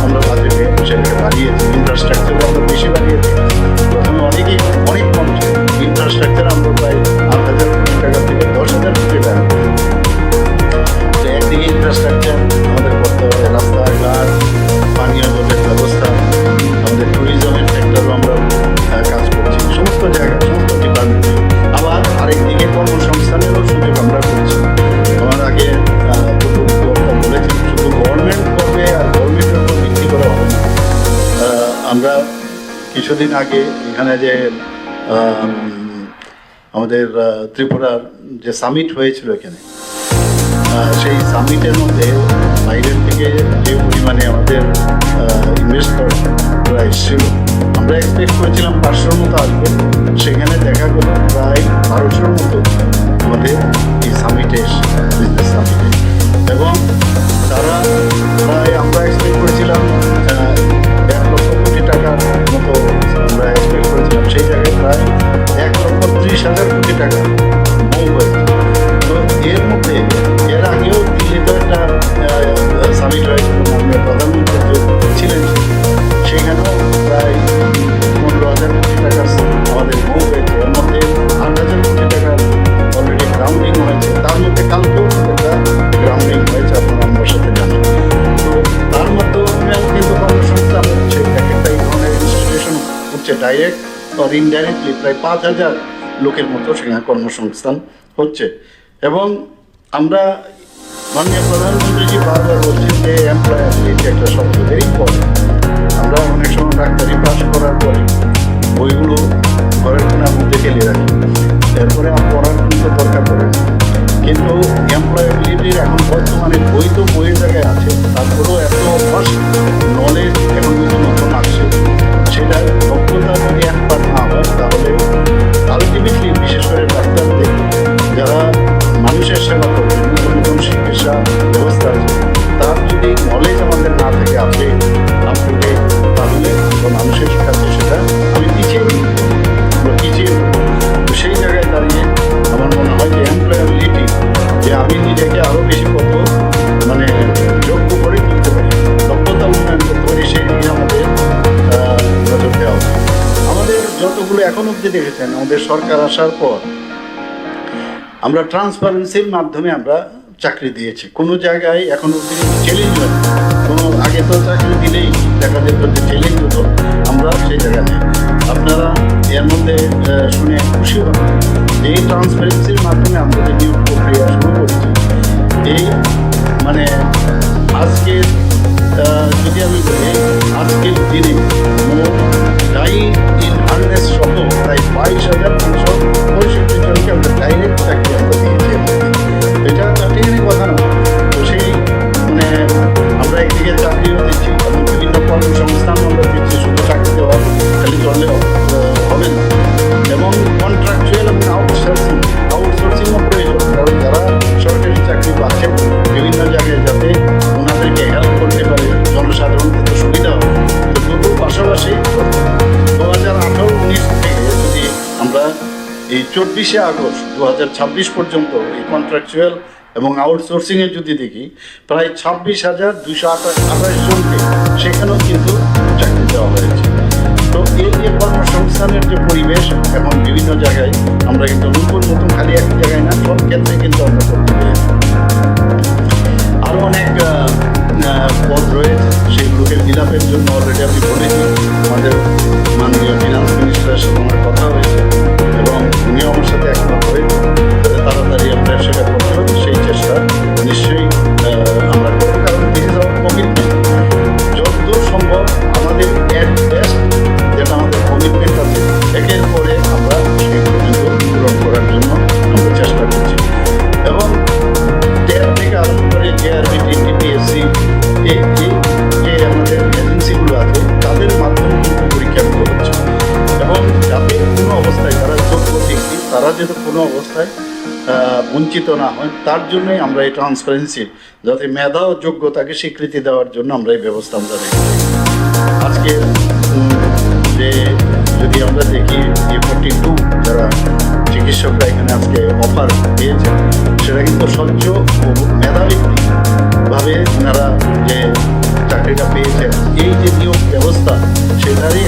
আমরা বাজেটে সেটাকে বাড়িয়েছি। ইনফ্রাস্ট্রাকচারে আমরা বেশি বাড়িয়েছি। প্রথমে অনেক কম ছিল ইনফ্রাস্ট্রাকচার, আমরা প্রায় 8,000 কোটি টাকা থেকে 10,000 কোটি টাকা। তো একদিকে ইনফ্রাস্ট্রাকচার আমাদের করতে হবে, রাস্তাঘাট, পানীয় জলের ব্যবস্থা, আমাদের ট্যুরিজমের সেক্টরও আমরা কাজ করছি, সমস্ত জায়গায় সমস্ত ডিপার্টমেন্টে। আবার আরেকদিকে কর্মসংস্থানেরও সুযোগ আমরা করছি। আমার আগে বলেছি শুধু গভর্নমেন্ট করবে আর গভর্নমেন্টের উপর ভিত্তি করা হবে না। আমরা কিছুদিন আগে এখানে যে আমাদের ত্রিপুরার যে সামিট হয়েছিল এখানে, সেই সামিটের মধ্যে বাইরের থেকে যে পরিমাণে আমাদের ইনভেস্টররা এসেছিল, আমরা এক্সপেক্ট করেছিলাম 500 মতো আসবে, সেখানে দেখা গেল প্রায় 1200 মতো আমাদের এই সামিটে বিজনেস সামিটে। এবং তারা প্রায় আমরা এক্সপেক্ট করেছিলাম 1 লক্ষ কোটি টাকার মতো আমরা এক্সপেক্ট করেছিলাম, সেই জায়গায় প্রায় 1,30,000 কোটি টাকা বউ হয়েছে। তো এর মধ্যে এর আগেও দিল্লিতে একটা সামিট হয়েছিল, মাননীয় প্রধানমন্ত্রী ছিলেন, সেখানেও প্রায় 15,000 কোটি টাকা আমাদের বউ হয়েছে। এর মধ্যে 8,000 কোটি টাকার অলরেডি গ্রাউন্ডিং হয়েছে, তার মধ্যে কালকেও একটা গ্রাউন্ডিং হয়েছে, আপনারা আমার সাথে জানেন। তো তার মাধ্যমেও কিন্তু কর্মসংস্থান হচ্ছে, এক একটা এই ধরনের ইনস্টিটিউশন হচ্ছে ডাইরেক্ট আর ইনডাইরেক্টলি প্রায় 5,000 লোকের মতো সেখানে কর্মসংস্থান হচ্ছে। এবং আমরা মাননীয় প্রধানমন্ত্রীজি বারবার বলছেন যে এমপ্লয়াবিলিটি একটা শব্দ ভেরি ইম্পর্টেন্ট। আমরা অনেক সময় ডাক্তারি পাস করার পরে বইগুলো ঘরের কোনার মধ্যে ফেলে রাখি, এরপরে আর পড়ার কিন্তু দরকার পড়ে না। কিন্তু এমপ্লয়াবিলিটির এখন বর্তমানে বই তো বইয়ের জায়গায় আছে, তারপরেও এত ফার্স্ট নলেজ এখন নতুন আসছে, সেটা দক্ষতা যদি একবার না হয় তাহলে আলটিমেটলি বিশেষ করে ডাক্তারদের যারা মানুষের সেবা করবে, নতুন নতুন চিকিৎসা ব্যবস্থা আছে, তার যদি নলেজ আমাদের না থাকে আপডেট তাহলে মানুষের কাছে সেটা আমি পিছিয়ে তো সেই জায়গায় দাঁড়িয়ে আমার মনে হয় যে এমপ্লয়াবিলিটি, যে আমি নিজেকে আরও বেশি কত মানে যোগ্য করে এখন অবধি দেখেছেন আমাদের সরকার আসার পর আমরা ট্রান্সপারেন্সির মাধ্যমে আমরা চাকরি দিয়েছি। কোনো জায়গায় এখন অবধি চ্যালেঞ্জ হয়, কোনো আগে তো চাকরি দিলেই দেখা যেত যে চ্যালেঞ্জ হতো, আমরা সেই জায়গায় নেই। আপনারা এর মধ্যে শুনে খুশি হবেন যে এই ট্রান্সপারেন্সির মাধ্যমে আমরা যে নিয়োগ প্রক্রিয়া শুরু করেছি, এই মানে আজকের যদি আমি বলি আজকের দিনে মোট ডাইট ইন হার্নেস সহ প্রায় 22,565 জনকে আমরা ডাইরেক্ট চাকরি আমরা দিয়েছি। এটা চাকরির কথা না, তো সেই মানে আমরা একদিকে চাকরিও দিচ্ছি এবং বিভিন্ন কর্মসংস্থান আমরা দিচ্ছি। শুধু চাকরি দেওয়া খালি চললে হবে না, এবং কন্ট্রাকচুয়াল এবং আউটসোর্সিংও প্রয়োজন। কারণ যারা সরকারি চাকরি পাচ্ছেন বিভিন্ন জায়গায় যাতে ওনাদেরকে হেল্প করতে পারে, জনসাধারণের তো সুবিধা হবে। তো দুটোর পাশাপাশি 2018-19 থেকে যদি আমরা এই 24শে আগস্ট 2026 পর্যন্ত এই কন্ট্রাকচুয়াল এবং আউটসোর্সিংয়ে যদি দেখি, প্রায় 26,228 জনকে সেখানেও কিন্তু চাকরি দেওয়া হয়েছে। তো এই যে কর্মসংস্থানের যে পরিবেশ এখন বিভিন্ন জায়গায় আমরা কিন্তু নতুন খালি এক জায়গায় না, সব ক্ষেত্রে কিন্তু আমরা করতে পেরেছি। আরও অনেক পদ রয়েছে, সেগুলোকে ফিল আপের জন্য অলরেডি আমি বলেছি, আমাদের মাননীয় ফিনান্স মিনিস্টারের সাথে আমার কথা হয়েছে এবং উনিও আমার সাথে একমত হয়েছে যাতে তাড়াতাড়ি আমরা সেটা করতে হবে। সেই চেষ্টা নিশ্চয়ই আমরা করবো, কারণ দিস ইজ আওয়ার কমিটমেন্ট। যতদূর সম্ভব আমাদের অ্যাট বেস্ট যেটা আমাদের কমিটমেন্ট আছে, একের পরে আমরা সেগুলো কিন্তু পূরণ করার জন্য আমরা চেষ্টা করছি। এবং ট্যাব থেকে আরম্ভ করে জেআরবি, টিপিএসসি, এই যে আমাদের এজেন্সিগুলো আছে তাদের মাধ্যমে কিন্তু পরীক্ষাগুলো হচ্ছে, এবং যাতে কোনো অবস্থায় যারা যোগ্য ব্যক্তি তারা যাতে কোনো অবস্থায় বঞ্চিত না হয়, তার জন্যই আমরা এই ট্রান্সপারেন্সি, যাতে মেধা ও যোগ্যতাকে স্বীকৃতি দেওয়ার জন্য আমরা এই ব্যবস্থা আমরা রেখেছি। আজকে যে যদি আমরা দেখি যে 42 যারা চিকিৎসকরা এখানে আজকে অফার পেয়েছেন, সেটা কিন্তু স্বচ্ছ ও মেধাভিত্তিকভাবে ওনারা যে চাকরিটা পেয়েছেন, এই যে নিয়োগ ব্যবস্থা সেটারই